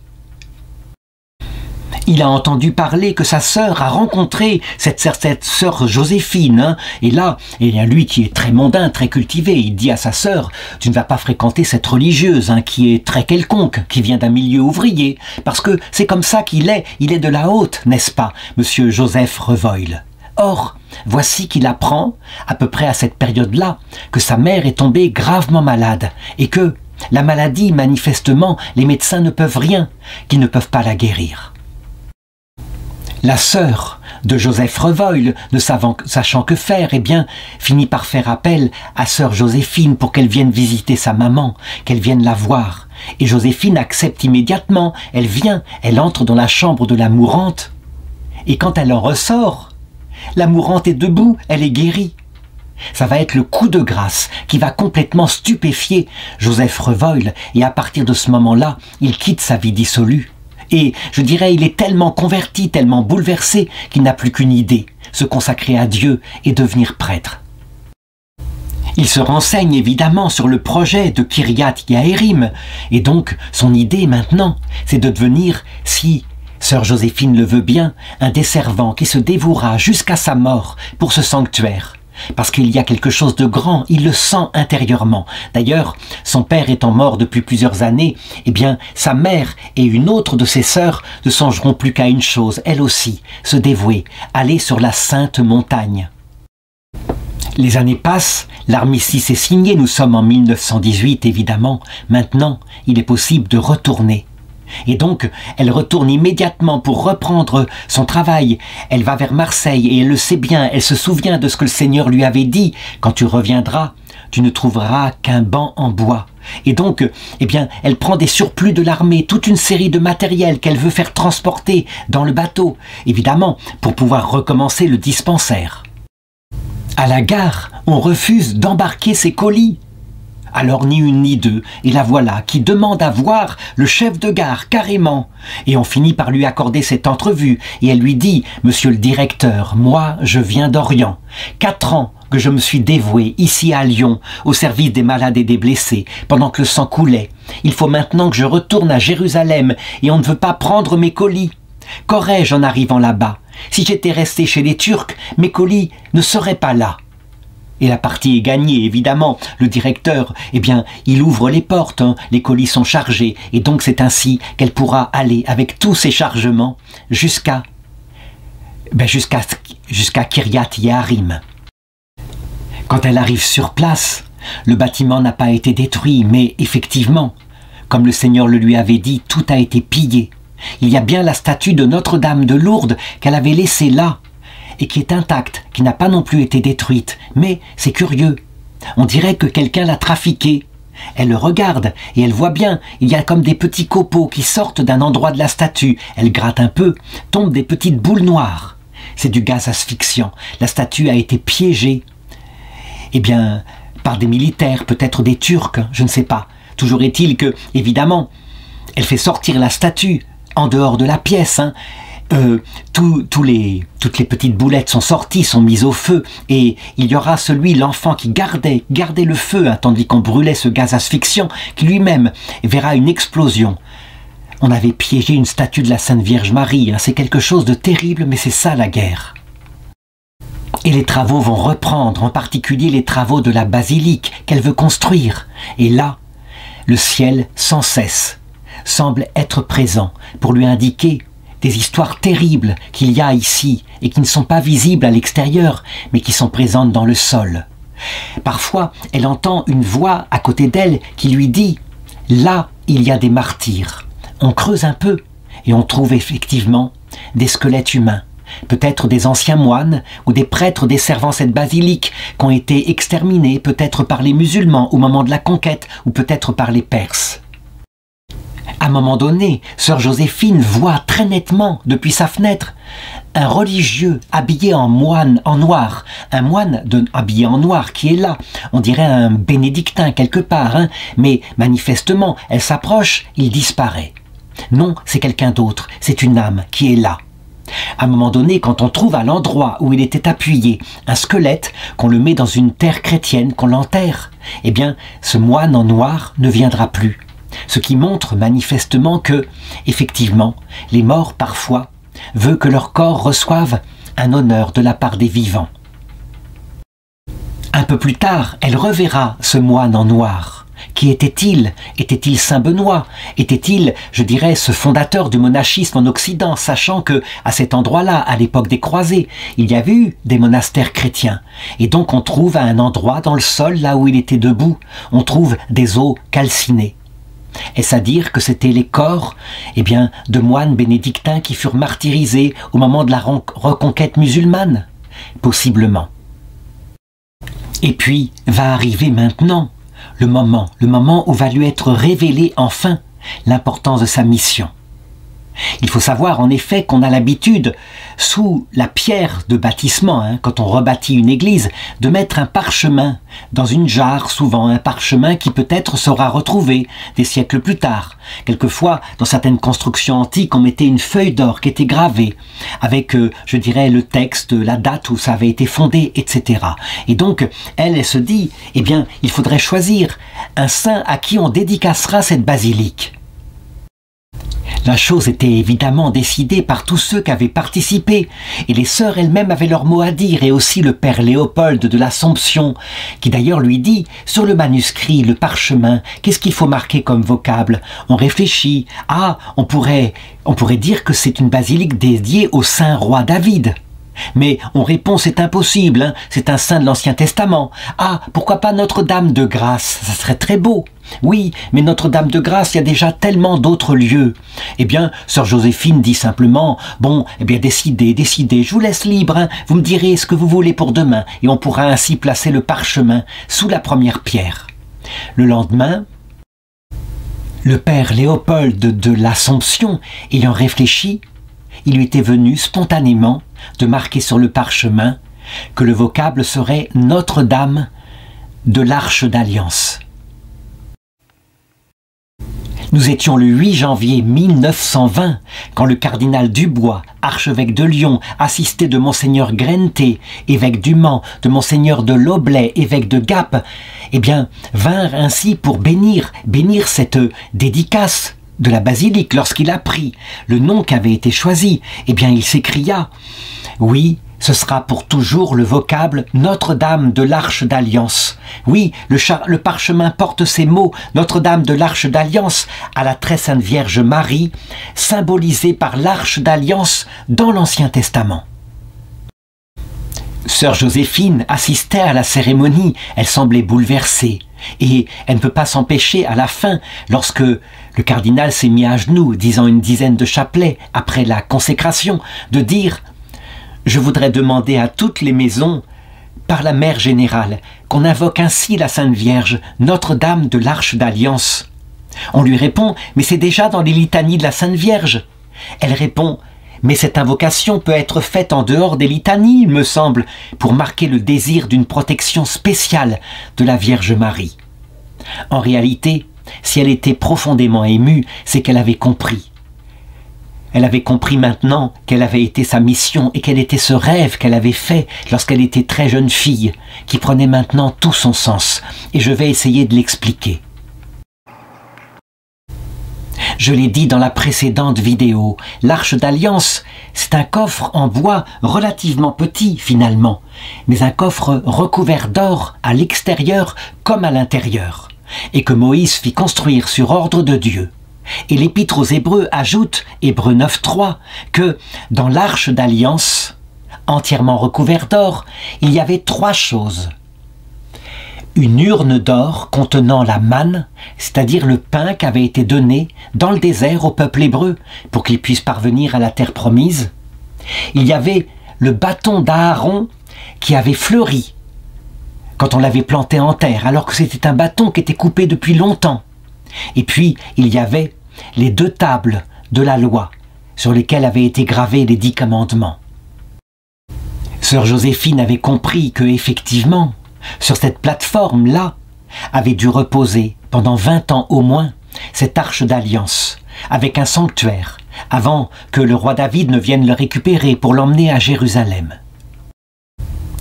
Il a entendu parler que sa sœur a rencontré cette sœur Joséphine. Et là, il y a lui qui est très mondain, très cultivé. Il dit à sa sœur, tu ne vas pas fréquenter cette religieuse qui est très quelconque, qui vient d'un milieu ouvrier. Parce que c'est comme ça qu'il est de la haute, n'est-ce pas, monsieur Joseph Revoil? Or, voici qu'il apprend, à peu près à cette période-là, que sa mère est tombée gravement malade et que la maladie, manifestement, les médecins ne peuvent rien, qu'ils ne peuvent pas la guérir. La sœur de Joseph Revoil, ne sachant que faire, eh bien, finit par faire appel à sœur Joséphine pour qu'elle vienne visiter sa maman, qu'elle vienne la voir. Et Joséphine accepte immédiatement, elle vient, elle entre dans la chambre de la mourante, et quand elle en ressort, la mourante est debout, elle est guérie. Ça va être le coup de grâce qui va complètement stupéfier Joseph Revoil, et à partir de ce moment-là, il quitte sa vie dissolue. Et je dirais, il est tellement converti, tellement bouleversé, qu'il n'a plus qu'une idée, se consacrer à Dieu et devenir prêtre. Il se renseigne évidemment sur le projet de Kiryat Yaérim, et donc son idée maintenant, c'est de devenir, si sœur Joséphine le veut bien, un des servants qui se dévouera jusqu'à sa mort pour ce sanctuaire. Parce qu'il y a quelque chose de grand, il le sent intérieurement. D'ailleurs, son père étant mort depuis plusieurs années, eh bien, sa mère et une autre de ses sœurs ne songeront plus qu'à une chose, elle aussi, se dévouer, aller sur la sainte montagne. Les années passent, l'armistice est signé, nous sommes en 1918 évidemment. Maintenant, il est possible de retourner. Et donc, elle retourne immédiatement pour reprendre son travail. Elle va vers Marseille et elle le sait bien, elle se souvient de ce que le Seigneur lui avait dit. Quand tu reviendras, tu ne trouveras qu'un banc en bois. Et donc, eh bien, elle prend des surplus de l'armée, toute une série de matériel qu'elle veut faire transporter dans le bateau, évidemment, pour pouvoir recommencer le dispensaire. À la gare, on refuse d'embarquer ses colis. Alors ni une ni deux, et la voilà qui demande à voir le chef de gare carrément. Et on finit par lui accorder cette entrevue, et elle lui dit « Monsieur le directeur, moi je viens d'Orient. 4 ans que je me suis dévoué ici à Lyon, au service des malades et des blessés, pendant que le sang coulait. Il faut maintenant que je retourne à Jérusalem, et on ne veut pas prendre mes colis. Qu'aurais-je en arrivant là-bas? Si j'étais resté chez les Turcs, mes colis ne seraient pas là. » Et la partie est gagnée, évidemment. Le directeur, eh bien, il ouvre les portes, hein, les colis sont chargés, et donc c'est ainsi qu'elle pourra aller avec tous ses chargements jusqu'à Kiryat Yaérim. Quand elle arrive sur place, le bâtiment n'a pas été détruit, mais effectivement, comme le Seigneur le lui avait dit, tout a été pillé. Il y a bien la statue de Notre-Dame de Lourdes qu'elle avait laissée là, et qui est intacte, qui n'a pas non plus été détruite. Mais c'est curieux, on dirait que quelqu'un l'a trafiquée. Elle le regarde et elle voit bien, il y a comme des petits copeaux qui sortent d'un endroit de la statue. Elle gratte un peu, tombent des petites boules noires. C'est du gaz asphyxiant. La statue a été piégée, eh bien, par des militaires, peut-être des Turcs, je ne sais pas. Toujours est-il que, évidemment, elle fait sortir la statue en dehors de la pièce, hein. Toutes les petites boulettes sont sorties, sont mises au feu, et il y aura l'enfant qui gardait le feu, hein, tandis qu'on brûlait ce gaz asphyxiant, qui lui-même verra une explosion. On avait piégé une statue de la Sainte Vierge Marie, hein, c'est quelque chose de terrible, mais c'est ça la guerre. Et les travaux vont reprendre, en particulier les travaux de la basilique qu'elle veut construire. Et là, le ciel, sans cesse, semble être présent pour lui indiquer des histoires terribles qu'il y a ici et qui ne sont pas visibles à l'extérieur, mais qui sont présentes dans le sol. Parfois, elle entend une voix à côté d'elle qui lui dit « Là, il y a des martyrs ». On creuse un peu et on trouve effectivement des squelettes humains, peut-être des anciens moines ou des prêtres desservant cette basilique qui ont été exterminés peut-être par les musulmans au moment de la conquête ou peut-être par les Perses. À un moment donné, sœur Joséphine voit très nettement, depuis sa fenêtre, un religieux habillé en moine, en noir, un moine habillé en noir qui est là. On dirait un bénédictin quelque part, hein, mais manifestement, elle s'approche, il disparaît. Non, c'est quelqu'un d'autre, c'est une âme qui est là. À un moment donné, quand on trouve à l'endroit où il était appuyé un squelette, qu'on le met dans une terre chrétienne, qu'on l'enterre, eh bien, ce moine en noir ne viendra plus. Ce qui montre manifestement que, effectivement, les morts parfois veulent que leur corps reçoive un honneur de la part des vivants. Un peu plus tard, elle reverra ce moine en noir, Qui était-il? Était-il Saint Benoît? Était-il, je dirais, ce fondateur du monachisme en Occident, sachant que, à cet endroit-là, à l'époque des croisés, il y avait eu des monastères chrétiens. Et donc on trouve à un endroit dans le sol, là où il était debout, on trouve des os calcinés. Est-ce à dire que c'était les corps, de moines bénédictins qui furent martyrisés au moment de la reconquête musulmane? Possiblement. Et puis va arriver maintenant le moment où va lui être révélé enfin l'importance de sa mission. Il faut savoir en effet qu'on a l'habitude, sous la pierre de bâtissement, quand on rebâtit une église, de mettre un parchemin dans une jarre, souvent un parchemin qui peut-être sera retrouvé des siècles plus tard. Quelquefois, dans certaines constructions antiques, on mettait une feuille d'or qui était gravée, avec, je dirais, le texte, la date où ça avait été fondé, etc. Et donc, elle se dit, il faudrait choisir un saint à qui on dédicacera cette basilique. La chose était évidemment décidée par tous ceux qui avaient participé, et les sœurs elles-mêmes avaient leur mot à dire, et aussi le père Léopold de l'Assomption, qui d'ailleurs lui dit, sur le manuscrit, le parchemin, qu'est-ce qu'il faut marquer comme vocable? On réfléchit, on pourrait dire que c'est une basilique dédiée au saint roi David. Mais on répond, c'est impossible, c'est un saint de l'Ancien Testament. Pourquoi pas Notre-Dame de Grâce? Ça serait très beau. Oui, mais Notre-Dame de Grâce, il y a déjà tellement d'autres lieux. Sœur Joséphine dit simplement, décidez, je vous laisse libre, vous me direz ce que vous voulez pour demain, et on pourra ainsi placer le parchemin sous la première pierre. Le lendemain, le père Léopold de l'Assomption, ayant réfléchi, il lui était venu spontanément de marquer sur le parchemin que le vocable serait Notre-Dame de l'Arche d'Alliance. Nous étions le 8 janvier 1920, quand le cardinal Dubois, archevêque de Lyon, assisté de Monseigneur Grenté, évêque du Mans, de Monseigneur de Loblay, évêque de Gap, vinrent ainsi pour bénir cette dédicace de la basilique. Lorsqu'il apprit le nom qui avait été choisi, il s'écria « Oui, ce sera pour toujours le vocable Notre-Dame de l'Arche d'Alliance. Oui, le parchemin porte ces mots, Notre-Dame de l'Arche d'Alliance, à la très sainte Vierge Marie, symbolisée par l'Arche d'Alliance dans l'Ancien Testament. » Sœur Joséphine assistait à la cérémonie, elle semblait bouleversée. Et elle ne peut pas s'empêcher à la fin, lorsque le cardinal s'est mis à genoux, disant une dizaine de chapelets après la consécration, de dire « Je voudrais demander à toutes les maisons, par la Mère Générale, qu'on invoque ainsi la Sainte Vierge, Notre-Dame de l'Arche d'Alliance. » On lui répond « Mais c'est déjà dans les litanies de la Sainte Vierge. » Elle répond « Mais cette invocation peut être faite en dehors des litanies, il me semble, pour marquer le désir d'une protection spéciale de la Vierge Marie. » En réalité, si elle était profondément émue, c'est qu'elle avait compris. Elle avait compris maintenant quelle avait été sa mission et quel était ce rêve qu'elle avait fait lorsqu'elle était très jeune fille, qui prenait maintenant tout son sens. Et je vais essayer de l'expliquer. Je l'ai dit dans la précédente vidéo, l'Arche d'Alliance, c'est un coffre en bois relativement petit finalement, mais un coffre recouvert d'or à l'extérieur comme à l'intérieur, et que Moïse fit construire sur ordre de Dieu. Et l'Épître aux Hébreux ajoute, Hébreux 9.3, que dans l'Arche d'Alliance, entièrement recouvert d'or, il y avait 3 choses. Une urne d'or contenant la manne, c'est-à-dire le pain qui avait été donné dans le désert au peuple hébreu pour qu'il puisse parvenir à la terre promise. Il y avait le bâton d'Aaron qui avait fleuri quand on l'avait planté en terre, alors que c'était un bâton qui était coupé depuis longtemps. Et puis, il y avait les 2 tables de la loi sur lesquelles avaient été gravés les 10 commandements. Sœur Joséphine avait compris que, effectivement, sur cette plateforme-là, avait dû reposer, pendant 20 ans au moins, cette arche d'alliance, avec un sanctuaire, avant que le roi David ne vienne le récupérer pour l'emmener à Jérusalem.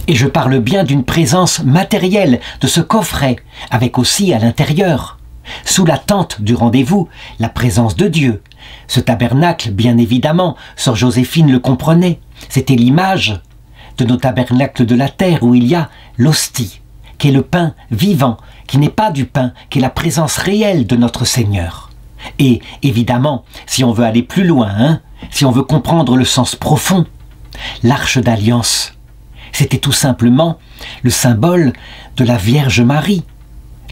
Et je parle bien d'une présence matérielle de ce coffret, avec aussi à l'intérieur, sous la tente du rendez-vous, la présence de Dieu. Ce tabernacle, bien évidemment, sœur Joséphine le comprenait, c'était l'image de nos tabernacles de la terre où il y a l'hostie, qui est le pain vivant, qui n'est pas du pain, qui est la présence réelle de notre Seigneur. Et évidemment, si on veut aller plus loin, si on veut comprendre le sens profond, l'Arche d'Alliance, c'était tout simplement le symbole de la Vierge Marie,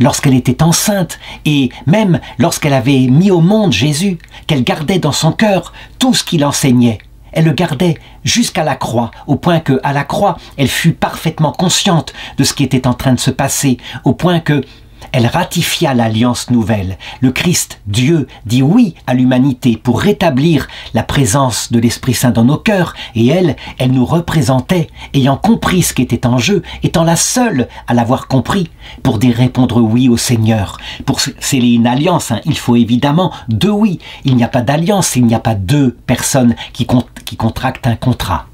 lorsqu'elle était enceinte et même lorsqu'elle avait mis au monde Jésus, qu'elle gardait dans son cœur tout ce qu'il enseignait. Elle le gardait jusqu'à la croix, au point que, à la croix, elle fut parfaitement consciente de ce qui était en train de se passer, au point que elle ratifia l'alliance nouvelle. Le Christ, Dieu, dit oui à l'humanité pour rétablir la présence de l'Esprit Saint dans nos cœurs, et elle nous représentait, ayant compris ce qui était en jeu, étant la seule à l'avoir compris, pour dire répondre oui au Seigneur. Pour sceller une alliance, il faut évidemment deux oui. Il n'y a pas d'alliance, il n'y a pas deux personnes qui contractent un contrat.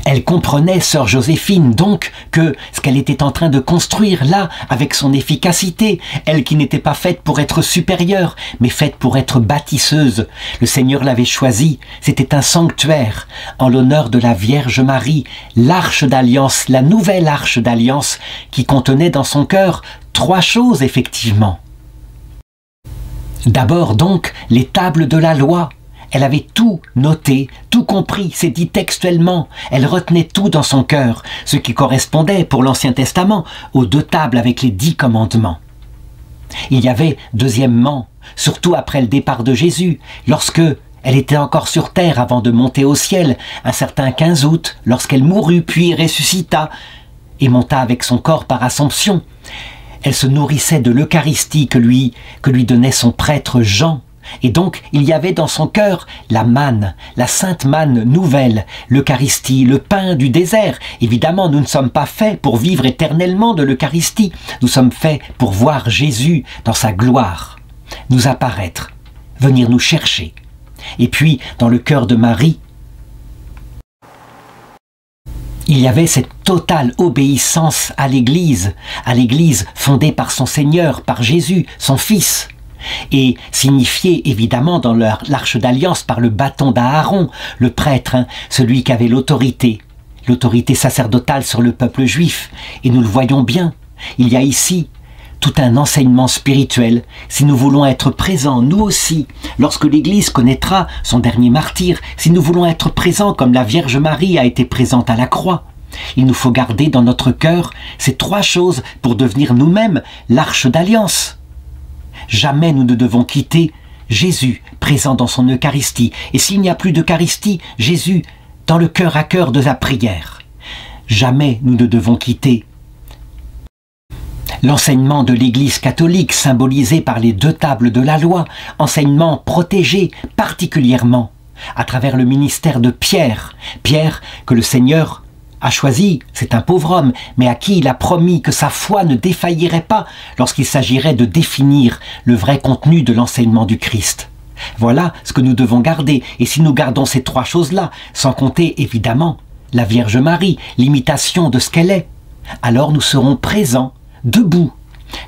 Elle comprenait, sœur Joséphine, donc, que ce qu'elle était en train de construire là, avec son efficacité, elle qui n'était pas faite pour être supérieure, mais faite pour être bâtisseuse. Le Seigneur l'avait choisie, c'était un sanctuaire, en l'honneur de la Vierge Marie, l'Arche d'Alliance, la nouvelle Arche d'Alliance, qui contenait dans son cœur trois choses, effectivement. D'abord, donc, les tables de la loi. Elle avait tout noté, tout compris, c'est dit textuellement. Elle retenait tout dans son cœur, ce qui correspondait pour l'Ancien Testament aux deux tables avec les 10 commandements. Il y avait, deuxièmement, surtout après le départ de Jésus, lorsque elle était encore sur terre avant de monter au ciel, un certain 15 août, lorsqu'elle mourut puis ressuscita et monta avec son corps par Assomption. Elle se nourrissait de l'Eucharistie que lui donnait son prêtre Jean. Et donc, il y avait dans son cœur la manne, la sainte manne nouvelle, l'Eucharistie, le pain du désert. Évidemment, nous ne sommes pas faits pour vivre éternellement de l'Eucharistie. Nous sommes faits pour voir Jésus dans sa gloire, nous apparaître, venir nous chercher. Et puis, dans le cœur de Marie, il y avait cette totale obéissance à l'Église fondée par son Seigneur, par Jésus, son Fils, et signifiée évidemment dans l'Arche d'Alliance par le bâton d'Aaron, le prêtre, celui qui avait l'autorité sacerdotale sur le peuple juif. Et nous le voyons bien, il y a ici tout un enseignement spirituel, si nous voulons être présents, nous aussi, lorsque l'Église connaîtra son dernier martyre, si nous voulons être présents comme la Vierge Marie a été présente à la croix. Il nous faut garder dans notre cœur ces trois choses pour devenir nous-mêmes l'Arche d'Alliance. Jamais nous ne devons quitter Jésus présent dans son Eucharistie. Et s'il n'y a plus d'Eucharistie, Jésus dans le cœur à cœur de la prière. Jamais nous ne devons quitter l'enseignement de l'Église catholique symbolisé par les deux tables de la loi, enseignement protégé particulièrement à travers le ministère de Pierre. Pierre que le Seigneur a choisi, c'est un pauvre homme, mais à qui il a promis que sa foi ne défaillirait pas lorsqu'il s'agirait de définir le vrai contenu de l'enseignement du Christ. Voilà ce que nous devons garder, et si nous gardons ces trois choses-là, sans compter évidemment la Vierge Marie, l'imitation de ce qu'elle est, alors nous serons présents, debout,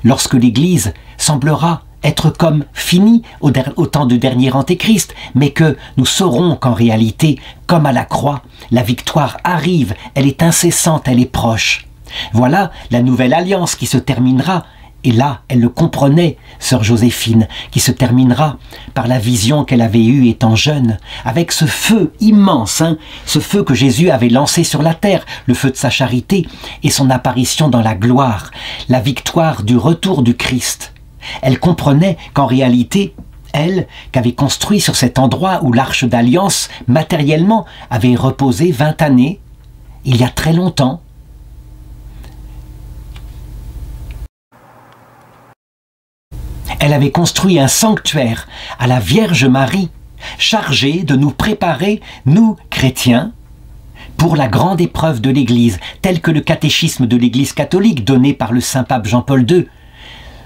lorsque l'Église semblera être comme finie au temps du dernier Antéchrist, mais que nous saurons qu'en réalité, comme à la croix, la victoire arrive, elle est incessante, elle est proche. Voilà la nouvelle alliance qui se terminera, et là, elle le comprenait, sœur Joséphine, qui se terminera par la vision qu'elle avait eue étant jeune, avec ce feu immense, ce feu que Jésus avait lancé sur la terre, le feu de sa charité, et son apparition dans la gloire, la victoire du retour du Christ. Elle comprenait qu'en réalité, elle, qu'avait construit sur cet endroit où l'Arche d'Alliance, matériellement, avait reposé 20 années, il y a très longtemps, elle avait construit un sanctuaire à la Vierge Marie, chargé de nous préparer, nous, chrétiens, pour la grande épreuve de l'Église, telle que le catéchisme de l'Église catholique donné par le Saint-Pape Jean-Paul II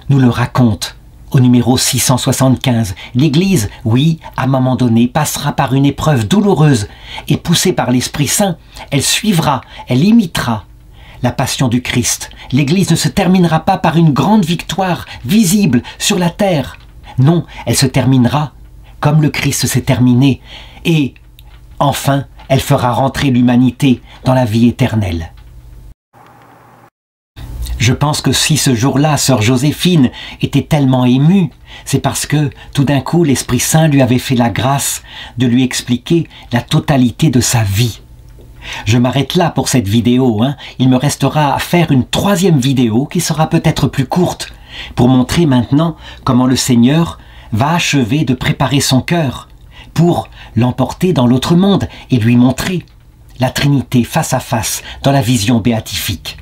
nous le raconte au numéro 675. L'Église, oui, à un moment donné, passera par une épreuve douloureuse et poussée par l'Esprit Saint, elle suivra, elle imitera la passion du Christ. L'Église ne se terminera pas par une grande victoire visible sur la terre. Non, elle se terminera comme le Christ s'est terminé. Et enfin, elle fera rentrer l'humanité dans la vie éternelle. Je pense que si ce jour-là, sœur Joséphine était tellement émue, c'est parce que, tout d'un coup, l'Esprit Saint lui avait fait la grâce de lui expliquer la totalité de sa vie. Je m'arrête là pour cette vidéo, hein. Il me restera à faire une 3e vidéo qui sera peut-être plus courte, pour montrer maintenant comment le Seigneur va achever de préparer son cœur, pour l'emporter dans l'autre monde et lui montrer la Trinité face à face dans la vision béatifique.